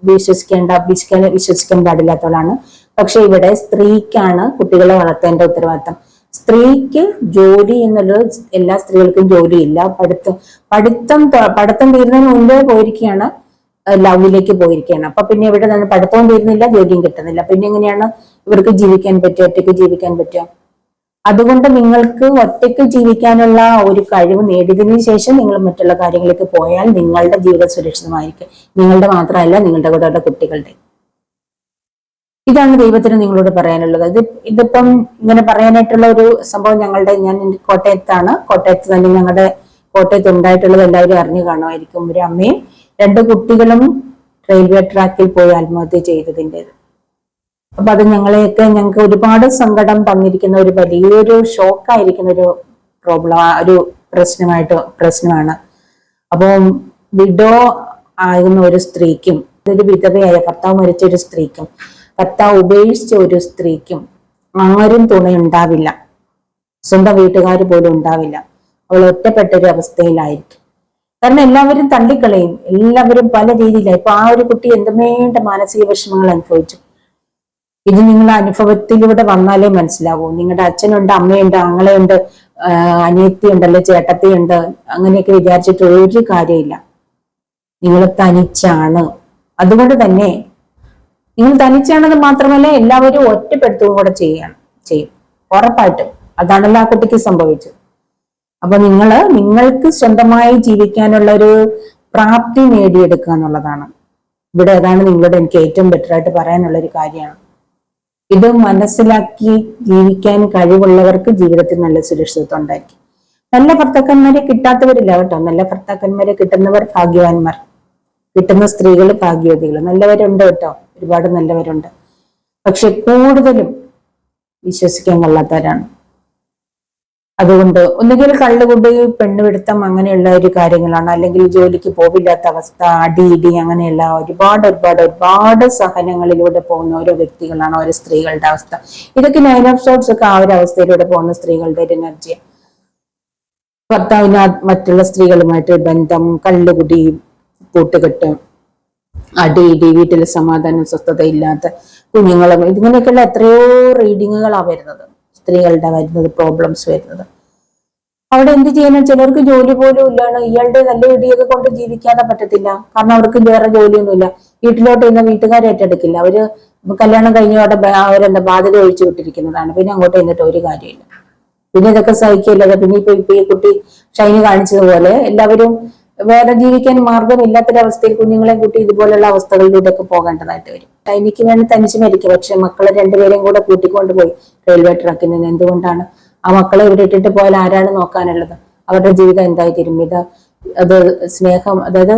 വിശ്വസിക്കാൻ പാടില്ലാത്തവളാണ്. പക്ഷെ ഇവിടെ സ്ത്രീക്കാണ് കുട്ടികളെ വളർത്തേണ്ട ഉത്തരവാദിത്തം. സ്ത്രീക്ക് ജോലി എന്നുള്ളത് എല്ലാ സ്ത്രീകൾക്കും ജോലിയില്ല. പഠിത്തം തീരുന്നതിന് മുൻപേ പോയിരിക്കുകയാണ്, ലവിലേക്ക് പോയിരിക്കുകയാണ്. അപ്പൊ പിന്നെ ഇവിടെ നിന്ന് പഠിത്തവും തീരുന്നില്ല, ജോലിയും കിട്ടുന്നില്ല. പിന്നെ എങ്ങനെയാണ് ഇവർക്ക് ജീവിക്കാൻ പറ്റുക, ഒറ്റയ്ക്ക് ജീവിക്കാൻ പറ്റുക? അതുകൊണ്ട് നിങ്ങൾക്ക് ഒറ്റയ്ക്ക് ജീവിക്കാനുള്ള ഒരു കഴിവ് നേടിയതിനു ശേഷം നിങ്ങൾ മറ്റുള്ള കാര്യങ്ങളിലേക്ക് പോയാൽ നിങ്ങളുടെ ജീവിതം സുരക്ഷിതമായിരിക്കും. നിങ്ങളുടെ മാത്രമല്ല, നിങ്ങളുടെ കൂടെ കുട്ടികളുടെ. ഇതാണ് ദൈവത്തിന് നിങ്ങളോട് പറയാനുള്ളത്. ഇതിപ്പം ഇങ്ങനെ പറയാനായിട്ടുള്ള ഒരു സംഭവം ഞാൻ കോട്ടയത്താണ്. കോട്ടയത്ത് തന്നെ കോട്ടയത്ത് ഉണ്ടായിട്ടുള്ളത് എല്ലാവരും അറിഞ്ഞു കാണുമായിരിക്കും. ഒരു അമ്മയും 2 കുട്ടികളും റെയിൽവേ ട്രാക്കിൽ പോയി ആത്മഹത്യ ചെയ്തതിൻ്റെത്. അപ്പൊ അത് ഞങ്ങൾക്ക് ഒരുപാട് സങ്കടം തന്നിരിക്കുന്ന ഒരു വലിയൊരു ഷോക്കായിരിക്കുന്ന ഒരു ഒരു പ്രശ്നമാണ്. അപ്പം വിഡോ ആകുന്ന ഒരു സ്ത്രീക്കും, ഒരു വിധവയായ ഭർത്താവ് മരിച്ച ഒരു സ്ത്രീക്കും, ഭർത്താവ് ഉപേക്ഷിച്ച ഒരു സ്ത്രീക്കും ആരും തുണയുണ്ടാവില്ല. സ്വന്തം വീട്ടുകാർ പോലും ഉണ്ടാവില്ല. അവൾ ഒറ്റപ്പെട്ടൊരു അവസ്ഥയിലായിരിക്കും. കാരണം എല്ലാവരും തള്ളിക്കളയും, എല്ലാവരും പല രീതിയിലായി. ഇപ്പൊ ആ ഒരു കുട്ടി എന്തുമേണ്ട മാനസിക വിഷമങ്ങൾ അനുഭവിച്ചു. ഇത് നിങ്ങൾ അനുഭവത്തിലൂടെ വന്നാലേ മനസ്സിലാവൂ. നിങ്ങളുടെ അച്ഛനുണ്ട്, അമ്മയുണ്ട്, ആങ്ങളയുണ്ട്, അനിയത്തിയുണ്ട്, അല്ലെ ചേട്ടത്തിയുണ്ട്, അങ്ങനെയൊക്കെ വിചാരിച്ചിട്ട് ഒരു കാര്യമില്ല. നിങ്ങൾ തനിച്ചാണ്. അതുകൊണ്ട് തന്നെ നിങ്ങൾ തനിച്ചാണെന്ന് മാത്രമല്ല, എല്ലാവരും ഒറ്റപ്പെടുത്തുകയും കൂടെ ചെയ്യും ഉറപ്പായിട്ടും. അതാണല്ലോ ആ കുട്ടിക്ക് സംഭവിച്ചത്. അപ്പൊ നിങ്ങൾക്ക് സ്വന്തമായി ജീവിക്കാനുള്ള ഒരു പ്രാപ്തി നേടിയെടുക്കുക എന്നുള്ളതാണ് ഇവിടെ. അതാണ് നിങ്ങളോട് എനിക്ക് ഏറ്റവും ബെറ്റർ ആയിട്ട് പറയാനുള്ള ഒരു കാര്യമാണ്. ഇത് മനസ്സിലാക്കി ജീവിക്കാൻ കഴിവുള്ളവർക്ക് ജീവിതത്തിൽ നല്ല സുരക്ഷിതത്വം ഉണ്ടായിരിക്കും. നല്ല ഭർത്താക്കന്മാരെ കിട്ടാത്തവരില്ല കേട്ടോ. നല്ല ഭർത്താക്കന്മാരെ കിട്ടുന്നവർ ഭാഗ്യവാന്മാർ, കിട്ടുന്ന സ്ത്രീകൾ ഭാഗ്യവതികൾ. നല്ലവരുണ്ട് കേട്ടോ, ഒരുപാട് നല്ലവരുണ്ട്. പക്ഷെ കൂടുതലും വിശ്വസിക്കാൻ കൊള്ളാത്തവരാണ്. അതുകൊണ്ട് ഒന്നുകിൽ കള്ളുകുടി, പെണ്ണുപിടുത്തം അങ്ങനെയുള്ള ഒരു കാര്യങ്ങളാണ്, അല്ലെങ്കിൽ ജോലിക്ക് പോവില്ലാത്ത അവസ്ഥ, അടി അങ്ങനെയുള്ള ഒരുപാട് സഹനങ്ങളിലൂടെ പോകുന്ന ഓരോ വ്യക്തികളാണ് ഓരോ സ്ത്രീകളുടെ അവസ്ഥ. ഇതൊക്കെ 9 ഓഫ് സോർട്സ് ഒക്കെ ആ ഒരു അവസ്ഥയിലൂടെ പോകുന്ന സ്ത്രീകളുടെ ഒരു എനർജി. ഭർത്താവിന് മറ്റുള്ള സ്ത്രീകളുമായിട്ട് ബന്ധം, കള്ളുകുടി, കൂട്ടുകെട്ട്, അടി, വീട്ടിൽ സമാധാനം സ്വസ്ഥത ഇല്ലാത്ത കുഞ്ഞുങ്ങളും, ഇതിങ്ങനെയൊക്കെയുള്ള എത്രയോ റീഡിങ്ങുകളാണ് വരുന്നത്. സ്ത്രീകളുടെ പ്രോബ്ലംസ് വരുന്നത്. അവിടെ എന്ത് ചെയ്യണം? ചിലർക്ക് ജോലി പോലും ഇല്ലാണ്. ഇയാളുടെ നല്ല ഇടിയൊക്കെ കൊണ്ട് ജീവിക്കാതെ പറ്റത്തില്ല. കാരണം അവർക്ക് വേറെ ജോലിയൊന്നുമില്ല. വീട്ടിലോട്ട് ഇന്ന് വീട്ടുകാരെ ഏറ്റെടുക്കില്ല. അവര് കല്യാണം കഴിഞ്ഞോടെ അവരെന്താ ബാധ്യത ഒഴിച്ചു വിട്ടിരിക്കുന്നതാണ്. പിന്നെ അങ്ങോട്ട് എന്നിട്ട് ഒരു കാര്യമില്ല. പിന്നെ ഇതൊക്കെ സഹിക്കില്ലാതെ പിന്നെ ഇപ്പൊ ഈ കുട്ടി ഷൈനി കാണിച്ചതുപോലെ എല്ലാവരും വേറെ ജീവിക്കാൻ മാർഗമില്ലാത്തൊരവസ്ഥയിൽ കുഞ്ഞുങ്ങളെ കൂട്ടി ഇതുപോലുള്ള അവസ്ഥകളിലൂടെയൊക്കെ പോകേണ്ടതായിട്ട് വരും. ഷൈനിക്ക് വേണ്ടി തനിച്ച് മരിക്കും. പക്ഷെ മക്കളെ 2 പേരെയും കൂടെ കൂട്ടിക്കൊണ്ടുപോയി റെയിൽവേ ട്രാക്കിൽ നിന്ന്. എന്തുകൊണ്ടാണ്? ആ മക്കളെ ഇവിടെ ഇട്ടിട്ട് പോയാൽ ആരാണ് നോക്കാനുള്ളത്? അവരുടെ ജീവിതം എന്തായി തീരും? അത് സ്നേഹം, അതായത്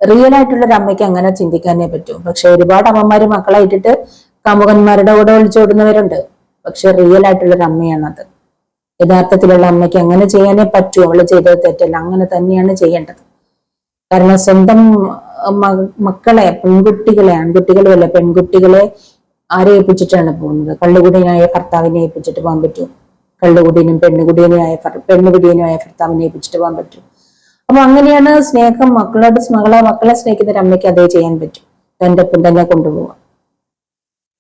റിയൽ ആയിട്ടുള്ള ഒരു അമ്മയ്ക്ക് അങ്ങനെ ചിന്തിക്കാനേ പറ്റൂ. പക്ഷെ ഒരുപാട് അമ്മമാര് മക്കളെ ഇട്ടിട്ട് കാമുകന്മാരുടെ കൂടെ ഒളിച്ചോടുന്നവരുണ്ട്. പക്ഷെ റിയൽ ആയിട്ടുള്ള ഒരു അമ്മയാണത്. യഥാർത്ഥത്തിലുള്ള അമ്മയ്ക്ക് അങ്ങനെ ചെയ്യാനേ പറ്റൂ. അവള് ചെയ്തത് തെറ്റല്ല, അങ്ങനെ തന്നെയാണ് ചെയ്യേണ്ടത്. കാരണം സ്വന്തം മക്കളെ, പെൺകുട്ടികളെ, ആൺകുട്ടികളുമല്ല പെൺകുട്ടികളെ ആരെ ഏൽപ്പിച്ചിട്ടാണ് പോകുന്നത്? കള്ളുകുടിയനായ ഭർത്താവിനെ ഏൽപ്പിച്ചിട്ട് പോകാൻ പറ്റൂ? കള്ളുകുടിയനും പെണ്ണുകുടിയനുമായ ഭർത്താവിനെ ഏൽപ്പിച്ചിട്ട് പോകാൻ പറ്റൂ? അപ്പൊ അങ്ങനെയാണ് സ്നേഹം. മക്കളെ സ്നേഹിക്കുന്ന ഒരു അമ്മയ്ക്ക് അതേ ചെയ്യാൻ പറ്റും. തന്റെ ഒപ്പം തന്നെ കൊണ്ടുപോകാം.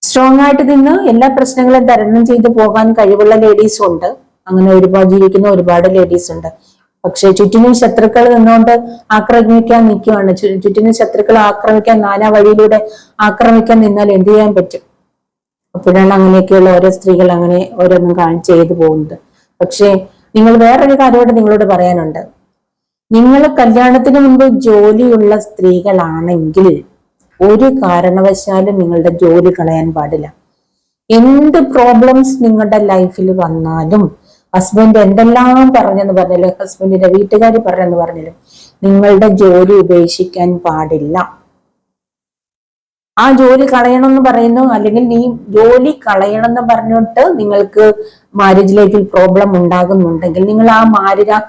സ്ട്രോങ് ആയിട്ട് നിന്ന് എല്ലാ പ്രശ്നങ്ങളും തരണം ചെയ്ത് പോകാൻ കഴിവുള്ള ലേഡീസും ഉണ്ട്. അങ്ങനെ ജീവിക്കുന്ന ഒരുപാട് ലേഡീസ് ഉണ്ട്. പക്ഷെ ചുറ്റിനും ശത്രുക്കൾ നിന്നുകൊണ്ട് ആക്രമിക്കാൻ നിൽക്കുകയാണ്. ചുറ്റിനും ശത്രുക്കൾ ആക്രമിക്കാൻ നാനാ വഴിയിലൂടെ ആക്രമിക്കാൻ നിന്നാൽ എന്ത് ചെയ്യാൻ പറ്റും? അപ്പോഴാണ് അങ്ങനെയൊക്കെയുള്ള ഓരോ സ്ത്രീകൾ അങ്ങനെ ഓരോന്നും ചെയ്തു പോകുന്നത്. പക്ഷേ നിങ്ങൾ വേറൊരു കാര്യമായിട്ട് നിങ്ങളോട് പറയാനുണ്ട്. നിങ്ങൾ കല്യാണത്തിന് മുമ്പ് ജോലിയുള്ള സ്ത്രീകളാണെങ്കിൽ ഒരു കാരണവശാലും നിങ്ങളുടെ ജോലി കളയാൻ പാടില്ല. എന്ത് പ്രോബ്ലംസ് നിങ്ങളുടെ ലൈഫിൽ വന്നാലും, ഹസ്ബൻഡ് എന്തെല്ലാം പറഞ്ഞെന്ന് പറഞ്ഞാലും, ഹസ്ബൻഡിന്റെ വീട്ടുകാർ പറഞ്ഞെന്ന് പറഞ്ഞാലും, നിങ്ങളുടെ ജോലി ഉപേക്ഷിക്കാൻ പാടില്ല. ആ ജോലി കളയണമെന്ന് പറയുന്നു, അല്ലെങ്കിൽ നീ ജോലി കളയണമെന്ന് പറഞ്ഞിട്ട് നിങ്ങൾക്ക് മാരേജ് ലൈഫിൽ പ്രോബ്ലം ഉണ്ടാകുന്നുണ്ടെങ്കിൽ നിങ്ങൾ ആ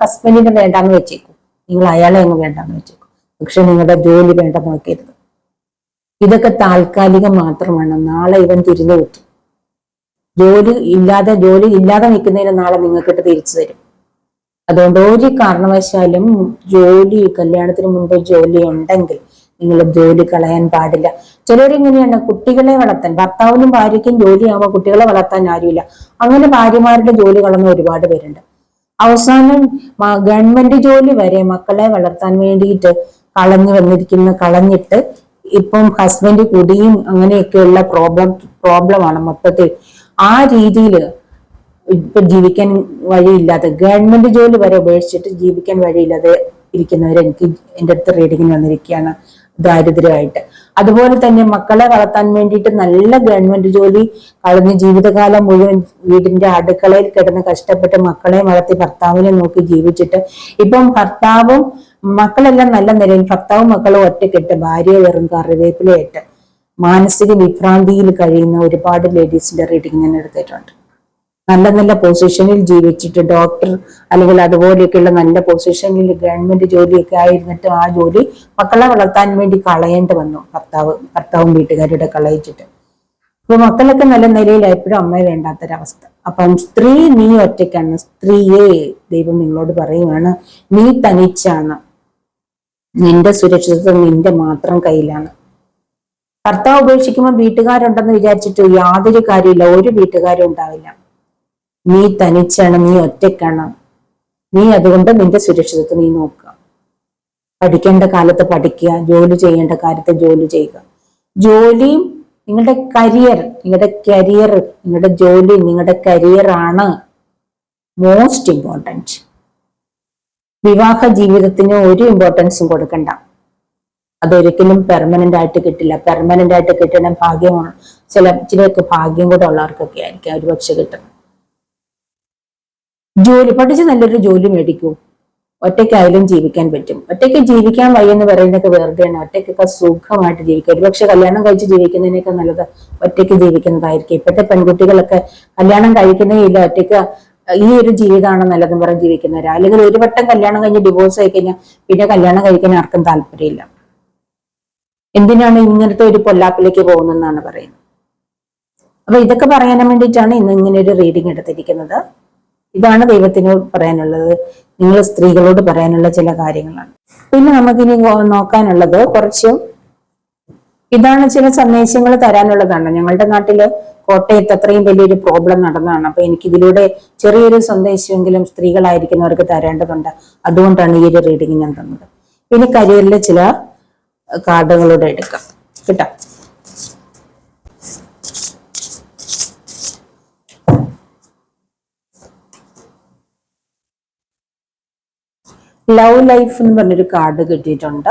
ഹസ്ബൻഡിനെ വേണ്ടാന്ന് വെച്ചേക്കും, നിങ്ങൾ അയാളെ അങ്ങ് വേണ്ടാന്ന് വെച്ചേക്കും. പക്ഷെ നിങ്ങളുടെ ജോലി വേണ്ടെന്ന് വെക്കരുത്. ഇതൊക്കെ താൽക്കാലികം മാത്രമാണ്. നാളെ ഇവൻ തിരിഞ്ഞു കിട്ടും. ജോലി ഇല്ലാതെ നിൽക്കുന്നതിന് നാളെ നിങ്ങൾക്കിട്ട് തിരിച്ചു തരും. അതുകൊണ്ട് ഒരു കാരണവശാലും കല്യാണത്തിന് മുമ്പ് ജോലി ഉണ്ടെങ്കിൽ നിങ്ങൾ ജോലി കളയാൻ പാടില്ല. ചിലരിങ്ങനെയാണ്, കുട്ടികളെ വളർത്താൻ, ഭർത്താവിനും ഭാര്യയ്ക്കും ജോലിയാവുമ്പോൾ കുട്ടികളെ വളർത്താൻ ആരുമില്ല. അങ്ങനെ ഭാര്യമാരുടെ ജോലി കളഞ്ഞ ഒരുപാട് പേരുണ്ട്. അവസാനം ഗവൺമെന്റ് ജോലി വരെ മക്കളെ വളർത്താൻ വേണ്ടിയിട്ട് കളഞ്ഞിട്ട് ഇപ്പം ഹസ്ബൻഡ് കുടിയും അങ്ങനെയൊക്കെയുള്ള പ്രോബ്ലമാണ് മൊത്തത്തിൽ. ആ രീതിയിൽ ഇപ്പൊ ജീവിക്കാൻ വഴിയില്ലാതെ, ഗവൺമെന്റ് ജോലി വരെ ഉപേക്ഷിച്ചിട്ട് ജീവിക്കാൻ വഴിയില്ലാതെ ഇരിക്കുന്നവർ എനിക്ക് എൻ്റെ അടുത്ത് റീഡിങ്ങിന് വന്നിരിക്കുകയാണ്, ദാരിദ്ര്യമായിട്ട്. അതുപോലെ തന്നെ മക്കളെ വളർത്താൻ വേണ്ടിയിട്ട് നല്ല ഗവൺമെന്റ് ജോലി കളഞ്ഞ് ജീവിതകാലം മുഴുവൻ വീടിന്റെ അടുക്കളയിൽ കിടന്ന് കഷ്ടപ്പെട്ട് മക്കളെ വളർത്തി ഭർത്താവിനെ നോക്കി ജീവിച്ചിട്ട് ഇപ്പം മക്കളെല്ലാം നല്ല നിലയിൽ, ഭർത്താവും മക്കളും ഒറ്റക്കെട്ട്, ഭാര്യ വെറും കറിവേപ്പിലയിട്ട് മാനസിക വിഭ്രാന്തിയിൽ കഴിയുന്ന ഒരുപാട് ലേഡീസിന്റെ റീഡിങ് ഞാൻ എടുത്തിട്ടുണ്ട്. നല്ല നല്ല പൊസിഷനിൽ ജീവിച്ചിട്ട് ഡോക്ടർ അല്ലെങ്കിൽ അതുപോലെയൊക്കെയുള്ള നല്ല പൊസിഷനിൽ ഗവൺമെന്റ് ജോലിയൊക്കെ ആയിരുന്നിട്ട് ആ ജോലി മക്കളെ വളർത്താൻ വേണ്ടി കളയേണ്ടി വന്നു. ഭർത്താവും വീട്ടുകാരുടെ കളയിച്ചിട്ട് ഇപ്പൊ മക്കളൊക്കെ നല്ല നിലയിലായപ്പോഴും അമ്മയെ വേണ്ടാത്തൊരവസ്ഥ. അപ്പം സ്ത്രീ നീ ഒറ്റയ്ക്കാണ്. സ്ത്രീയെ ദൈവം നിങ്ങളോട് പറയുവാണ്, നീ തനിച്ചാണ്. നിന്റെ സുരക്ഷിതത്വം നിന്റെ മാത്രം കയ്യിലാണ്. ഭർത്താവ് ഉപേക്ഷിക്കുമ്പോൾ വീട്ടുകാരുണ്ടെന്ന് വിചാരിച്ചിട്ട് യാതൊരു കാര്യമില്ല. ഒരു വീട്ടുകാരും ഉണ്ടാവില്ല. നീ തനിച്ചാണ്, നീ ഒറ്റയ്ക്കാണ്. നീ അതുകൊണ്ട് നിന്റെ സുരക്ഷിതത്വം നീ നോക്കുക. പഠിക്കേണ്ട കാലത്ത് പഠിക്കുക, ജോലി ചെയ്യേണ്ട കാര്യത്തെ ജോലി ചെയ്യുക. ജോലിയും നിങ്ങളുടെ ജോലി, നിങ്ങളുടെ കരിയറാണ് മോസ്റ്റ് ഇമ്പോർട്ടൻറ്റ്. വിവാഹ ജീവിതത്തിന് ഒരു ഇമ്പോർട്ടൻസും കൊടുക്കണ്ട. അതൊരിക്കലും പെർമനന്റ് ആയിട്ട് കിട്ടില്ല. പെർമനന്റ് ആയിട്ട് കിട്ടണ ഭാഗ്യമാണ്. ചിലർക്ക് ഭാഗ്യം കൂടെ ഉള്ളവർക്കൊക്കെ ആയിരിക്കും ഒരുപക്ഷെ കിട്ടും. ജോലി പഠിച്ച് നല്ലൊരു ജോലി മേടിക്കൂ. ഒറ്റയ്ക്കായാലും ജീവിക്കാൻ പറ്റും. ഒറ്റയ്ക്ക് ജീവിക്കാൻ വയ്യെന്ന് പറയുന്നതൊക്കെ വെറുതെയാണ്. ഒറ്റയ്ക്കൊക്കെ സുഖമായിട്ട് ജീവിക്കുക. ഒരുപക്ഷെ കല്യാണം കഴിച്ച് ജീവിക്കുന്നതിനേക്കാൾ നല്ലത് ഒറ്റയ്ക്ക് ജീവിക്കുന്നതായിരിക്കും. ഇപ്പോഴത്തെ പെൺകുട്ടികളൊക്കെ കല്യാണം കഴിക്കുന്നേ ഇല്ല, ഒറ്റയ്ക്ക് ഈ ഒരു ജീവിതമാണ് നല്ലതെന്ന് പറഞ്ഞ് ജീവിക്കുന്നവരാ. അല്ലെങ്കിൽ ഒരു വട്ടം കല്യാണം കഴിഞ്ഞ് ഡിവോഴ്സ് ആയി കഴിഞ്ഞാൽ പിന്നെ കല്യാണം കഴിക്കാൻ ആർക്കും താല്പര്യമില്ല. എന്തിനാണ് ഇങ്ങനത്തെ ഒരു പൊല്ലാപ്പിലേക്ക് പോകുന്നതെന്നാണ് പറയുന്നത്. അപ്പൊ ഇതൊക്കെ പറയാൻ വേണ്ടിയിട്ടാണ് ഇന്ന് ഇങ്ങനെ ഒരു റീഡിംഗ് എടുത്തിരിക്കുന്നത്. ഇതാണ് ദൈവത്തിന് പറയാനുള്ളത്, നിങ്ങൾ സ്ത്രീകളോട് പറയാനുള്ള ചില കാര്യങ്ങളാണ്. പിന്നെ നമുക്കിനി നോക്കാനുള്ളത് ഇതാണ്, ചില സന്ദേശങ്ങൾ തരാനുള്ളതാണ്. ഞങ്ങളുടെ നാട്ടില് കോട്ടയത്ത് അത്രയും വലിയൊരു പ്രോബ്ലം നടന്നതാണ്. അപ്പൊ എനിക്കിതിലൂടെ ചെറിയൊരു സന്ദേശമെങ്കിലും സ്ത്രീകളായിരിക്കുന്നവർക്ക് തരേണ്ടതുണ്ട്. അതുകൊണ്ടാണ് ഈ ഒരു റീഡിംഗ് ഞാൻ തന്നത്. ഇനി കരിയറിലെ ചില കാർഡുകളോടെ എടുക്കാം കേട്ടോ. ലവ് ലൈഫ് എന്ന് പറഞ്ഞൊരു കാർഡ് കിട്ടിയിട്ടുണ്ട്.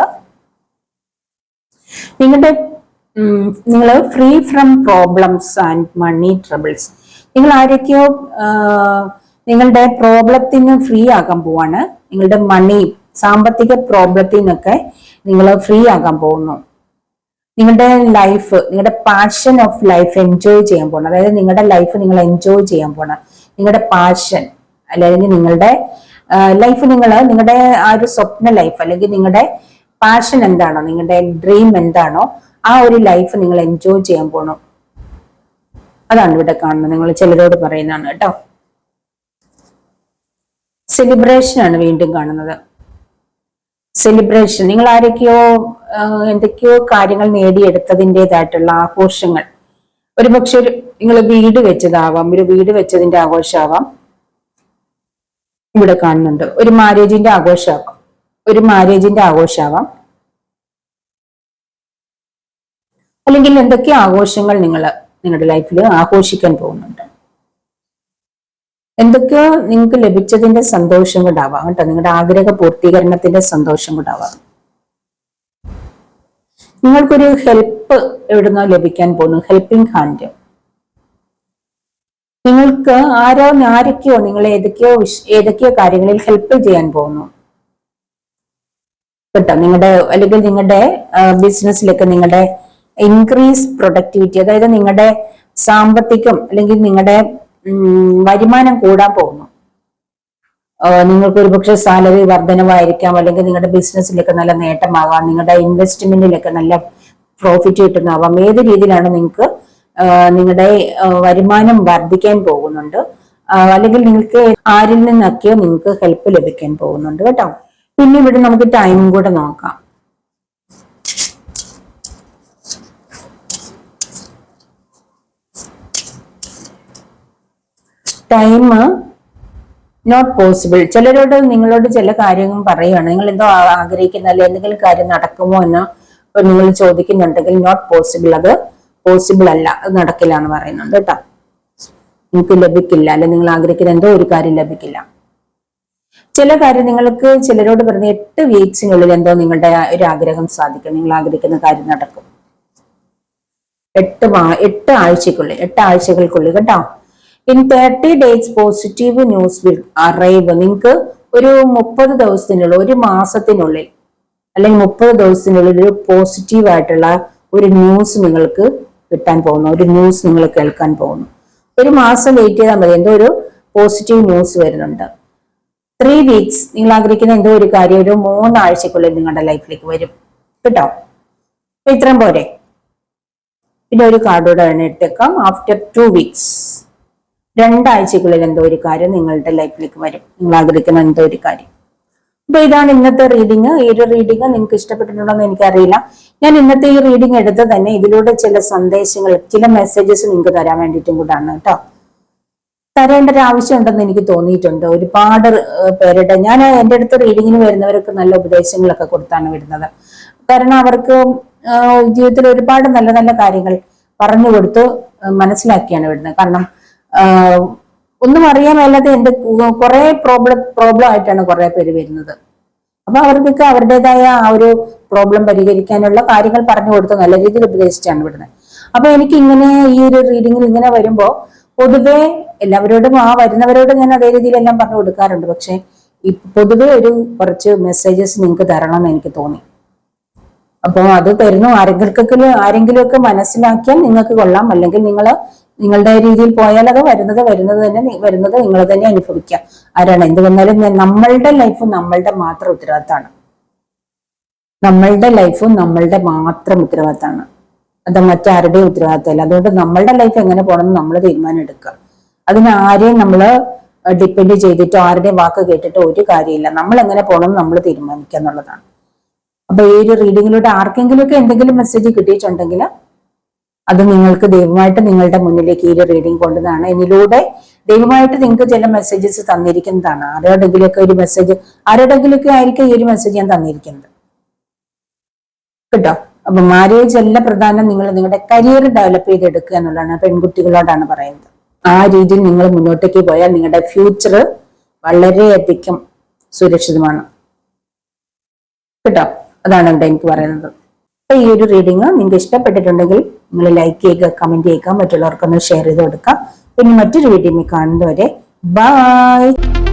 നിങ്ങൾ free from problems and money troubles. നിങ്ങൾ ആരൊക്കെയോ നിങ്ങളുടെ പ്രോബ്ലത്തിന് ഫ്രീ ആകാൻ പോവാണ്. നിങ്ങളുടെ സാമ്പത്തിക പ്രോബ്ലത്തിൽ നിന്നൊക്കെ നിങ്ങൾ ഫ്രീ ആകാൻ പോകുന്നു. നിങ്ങളുടെ ലൈഫ്, നിങ്ങളുടെ പാഷൻ ഓഫ് ലൈഫ് എൻജോയ് ചെയ്യാൻ പോകണം. അതായത് നിങ്ങളുടെ ലൈഫ് നിങ്ങൾ എൻജോയ് ചെയ്യാൻ പോകണം. നിങ്ങളുടെ പാഷൻ അല്ലെങ്കിൽ നിങ്ങളുടെ ലൈഫ്, നിങ്ങളുടെ ആ ഒരു സ്വപ്ന ലൈഫ് അല്ലെങ്കിൽ നിങ്ങളുടെ പാഷൻ എന്താണോ, നിങ്ങളുടെ ഡ്രീം എന്താണോ, ആ ഒരു ലൈഫ് നിങ്ങൾ എൻജോയ് ചെയ്യാൻ പോകണം. അതാണ് ഇവിടെ കാണുന്നത്. നിങ്ങൾ ചിലരോട് പറയുന്നതാണ് കേട്ടോ. സെലിബ്രേഷൻ ആണ് വീണ്ടും കാണുന്നത്. സെലിബ്രേഷൻ, നിങ്ങൾ ആരൊക്കെയോ എന്തൊക്കെയോ കാര്യങ്ങൾ നേടിയെടുത്തതിൻ്റെതായിട്ടുള്ള ആഘോഷങ്ങൾ. ഒരുപക്ഷെ നിങ്ങൾ വീട് വെച്ചതാവാം, ഒരു വീട് വെച്ചതിന്റെ ആഘോഷമാവാം. ഇവിടെ കാണുന്നുണ്ട്. ഒരു മാരേജിന്റെ ആഘോഷമാവാം, അല്ലെങ്കിൽ എന്തൊക്കെ ആഘോഷങ്ങൾ നിങ്ങളുടെ ലൈഫിൽ ആഘോഷിക്കാൻ പോകുന്നുണ്ട്. എന്തൊക്കെയോ നിങ്ങൾക്ക് ലഭിച്ചതിന്റെ സന്തോഷം കൊണ്ടാവാം കേട്ടോ, നിങ്ങളുടെ ആഗ്രഹ പൂർത്തീകരണത്തിന്റെ സന്തോഷം കൊണ്ടാവാം. നിങ്ങൾക്കൊരു ഹെൽപ്പ് എവിടുന്നോ ലഭിക്കാൻ പോകുന്നു, ഹെൽപ്പിംഗ് ഹാൻഡ്. നിങ്ങൾക്ക് ആരൊക്കെയോ നിങ്ങളെ ഏതൊക്കെയോ കാര്യങ്ങളിൽ ഹെൽപ്പ് ചെയ്യാൻ പോകുന്നു കേട്ടോ. നിങ്ങളുടെ ബിസിനസ്സിലൊക്കെ നിങ്ങളുടെ ഇൻക്രീസ് പ്രൊഡക്ടിവിറ്റി, അതായത് നിങ്ങളുടെ സാമ്പത്തികം അല്ലെങ്കിൽ നിങ്ങളുടെ വരുമാനം കൂടാൻ പോകുന്നു. നിങ്ങൾക്ക് ഒരുപക്ഷെ സാലറി വർധനവായിരിക്കാം, അല്ലെങ്കിൽ നിങ്ങളുടെ ബിസിനസ്സിലൊക്കെ നല്ല നേട്ടമാവാം, നിങ്ങളുടെ ഇൻവെസ്റ്റ്മെന്റിലൊക്കെ നല്ല പ്രോഫിറ്റ് കിട്ടുന്നതാവാം. ഏത് രീതിയിലാണ് നിങ്ങൾക്ക് നിങ്ങളുടെ വരുമാനം വർദ്ധിക്കാൻ പോകുന്നുണ്ട്, അല്ലെങ്കിൽ നിങ്ങൾക്ക് ആരിൽ നിന്നൊക്കെയോ നിങ്ങൾക്ക് ഹെൽപ്പ് ലഭിക്കാൻ പോകുന്നുണ്ട് കേട്ടോ. പിന്നെ ഇവിടെ നമുക്ക് ടൈമും കൂടെ നോക്കാം. Time not possible. ചിലരോട് നിങ്ങളോട് ചില കാര്യങ്ങൾ പറയുകയാണ്, നിങ്ങൾ എന്തോ ആഗ്രഹിക്കുന്ന അല്ലെ എന്തെങ്കിലും കാര്യം നടക്കുമോ എന്ന് നിങ്ങൾ ചോദിക്കുന്നുണ്ടെങ്കിൽ നോട്ട് പോസിബിൾ, അത് പോസിബിൾ അല്ല, അത് നടക്കില്ല എന്ന് പറയുന്നുണ്ട് കേട്ടോ. നിങ്ങൾക്ക് ലഭിക്കില്ല, അല്ലെ നിങ്ങൾ ആഗ്രഹിക്കുന്ന എന്തോ ഒരു കാര്യം ലഭിക്കില്ല. ചില കാര്യം നിങ്ങൾക്ക് ചിലരോട് പറഞ്ഞ 8 വീക്സിനുള്ളിൽ എന്തോ നിങ്ങളുടെ ഒരു ആഗ്രഹം സാധിക്കും, നിങ്ങൾ ആഗ്രഹിക്കുന്ന കാര്യം നടക്കും. 8 ആഴ്ചകൾക്കുള്ളിൽ കേട്ടോ. In 30 days positive news will arrive. നിങ്ങൾക്ക് ഒരു 30 ദിവസത്തിനുള്ളിൽ, ഒരു മാസത്തിനുള്ളിൽ അല്ലെങ്കിൽ 30 ദിവസത്തിനുള്ളിൽ ഒരു പോസിറ്റീവ് ആയിട്ടുള്ള ഒരു ന്യൂസ് നിങ്ങൾക്ക് കിട്ടാൻ പോകുന്നു, ഒരു ന്യൂസ് നിങ്ങൾ കേൾക്കാൻ പോകുന്നു. ഒരു മാസം വെയിറ്റ് ചെയ്താൽ മതി, എന്തോ ഒരു പോസിറ്റീവ് ന്യൂസ് വരുന്നുണ്ട്. 3 weeks നിങ്ങൾ ആഗ്രഹിക്കുന്ന എന്തോ ഒരു കാര്യം ഒരു 3 ആഴ്ചക്കുള്ളിൽ നിങ്ങളുടെ ലൈഫിലേക്ക് വരും കേട്ടോ. അപ്പൊ ഇത്രയും പോരെ. പിന്നെ ഒരു കാർഡോടെ എടുത്തേക്കാം. ആഫ്റ്റർ 2 weeks, 2 ആഴ്ചക്കുള്ളിൽ എന്തോ ഒരു കാര്യം നിങ്ങളുടെ ലൈഫിലേക്ക് വരും, നിങ്ങൾ ആഗ്രഹിക്കുന്ന എന്തോ ഒരു കാര്യം. അപ്പൊ ഇതാണ് ഇന്നത്തെ റീഡിങ്. ഈ ഒരു റീഡിങ് നിങ്ങൾക്ക് ഇഷ്ടപ്പെട്ടിട്ടുണ്ടോ എന്ന് എനിക്കറിയില്ല. ഞാൻ ഇന്നത്തെ ഈ റീഡിങ് എടുത്ത് തന്നെ ഇതിലൂടെ ചില സന്ദേശങ്ങൾ, ചില മെസ്സേജസ് നിങ്ങൾക്ക് തരാൻ വേണ്ടിയിട്ടും കൂടാണ് കേട്ടോ. തരേണ്ട ഒരു ആവശ്യം ഉണ്ടെന്ന് എനിക്ക് തോന്നിയിട്ടുണ്ട്. ഒരുപാട് പേരുടെ ഞാൻ എൻ്റെ അടുത്ത് റീഡിങ്ങിന് വരുന്നവർക്ക് നല്ല ഉപദേശങ്ങളൊക്കെ കൊടുത്താണ് വിടുന്നത്. കാരണം അവർക്ക് ജീവിതത്തിൽ ഒരുപാട് നല്ല നല്ല കാര്യങ്ങൾ പറഞ്ഞു കൊടുത്ത് മനസ്സിലാക്കിയാണ് വിടുന്നത്. കാരണം ഒന്നും അറിയാൻ മേലാതെ എന്റെ കുറെ പ്രോബ്ലം ആയിട്ടാണ് കുറെ പേര് വരുന്നത്. അപ്പൊ അവർക്കൊക്കെ അവരുടേതായ ആ ഒരു പ്രോബ്ലം പരിഹരിക്കാനുള്ള കാര്യങ്ങൾ പറഞ്ഞു കൊടുത്ത് നല്ല രീതിയിൽ ഉപദേശിച്ചാണ് വിടുന്നത്. അപ്പൊ എനിക്ക് ഇങ്ങനെ ഈ ഒരു റീഡിങ്ങിൽ ഇങ്ങനെ വരുമ്പോ പൊതുവെ എല്ലാവരോടും വരുന്നവരോട് ഞാൻ അതേ രീതിയിലെല്ലാം പറഞ്ഞു കൊടുക്കാറുണ്ട്. പക്ഷെ പൊതുവെ ഒരു കുറച്ച് മെസ്സേജസ് നിങ്ങൾക്ക് തരണം എന്ന് എനിക്ക് തോന്നി. അപ്പോൾ അത് തരുന്നു. ആരെങ്കിലും ഒക്കെ മനസ്സിലാക്കിയാൽ നിങ്ങൾക്ക് കൊള്ളാം, അല്ലെങ്കിൽ നിങ്ങളുടെ രീതിയിൽ പോയാൽ അത് വരുന്നത് നിങ്ങൾ തന്നെ അനുഭവിക്കാം. ആരാണ് എന്ത് വന്നാലും നമ്മളുടെ ലൈഫ് നമ്മളുടെ മാത്രം ഉത്തരവാദിത്തമാണ്. നമ്മളുടെ ലൈഫ് നമ്മളുടെ മാത്രം ഉത്തരവാദിത്തമാണ്, അത് മറ്റാരുടെയും ഉത്തരവാദിത്തമല്ല. അതുകൊണ്ട് നമ്മളുടെ ലൈഫ് എങ്ങനെ പോകണമെന്ന് നമ്മൾ തീരുമാനം എടുക്കുക. അതിന് ആരെയും നമ്മൾ ഡിപ്പെൻഡ് ചെയ്തിട്ടോ ആരുടെയും വാക്ക് കേട്ടിട്ടോ ഒരു കാര്യമില്ല. നമ്മൾ എങ്ങനെ പോകണമെന്ന് നമ്മൾ തീരുമാനിക്കുക എന്നുള്ളതാണ്. അപ്പൊ ഈ ഒരു റീഡിങ്ങിലൂടെ ആർക്കെങ്കിലും ഒക്കെ എന്തെങ്കിലും മെസ്സേജ് കിട്ടിയിട്ടുണ്ടെങ്കിൽ അത് നിങ്ങൾക്ക് ദൈവമായിട്ട് നിങ്ങളുടെ മുന്നിലേക്ക് ഈ ഒരു റീഡിങ് കൊണ്ടുവന്നതാണ്. ഇതിലൂടെ ദൈവമായിട്ട് നിങ്ങൾക്ക് ചില മെസ്സേജസ് തന്നിരിക്കുന്നതാണ്. ആരുടെങ്കിലൊക്കെ ഒരു മെസ്സേജ്, ആരുടെങ്കിലൊക്കെ ആയിരിക്കും ഈ ഒരു മെസ്സേജ് ഞാൻ തന്നിരിക്കുന്നത് കേട്ടോ. അപ്പൊ മാരേജ് അല്ല പ്രധാനം, നിങ്ങൾ നിങ്ങളുടെ കരിയർ ഡെവലപ്പ് ചെയ്തെടുക്കുക എന്നുള്ളതാണ് പെൺകുട്ടികളോടാണ് പറയുന്നത്. ആ രീതിയിൽ നിങ്ങൾ മുന്നോട്ടേക്ക് പോയാൽ നിങ്ങളുടെ ഫ്യൂച്ചർ വളരെയധികം സുരക്ഷിതമാണ് കേട്ടോ. അതാണ് ഇവിടെ എനിക്ക് പറയുന്നത്. അപ്പൊ ഈ ഒരു റീഡിങ് നിങ്ങൾക്ക് ഇഷ്ടപ്പെട്ടിട്ടുണ്ടെങ്കിൽ നിങ്ങൾ ലൈക്ക് ചെയ്യുക, കമന്റ് ചെയ്യുക, മറ്റുള്ളവർക്കൊന്ന് ഷെയർ ചെയ്ത് കൊടുക്കുക. പിന്നെ മറ്റൊരു വീഡിയോ കാണുന്നവരെ ബൈ.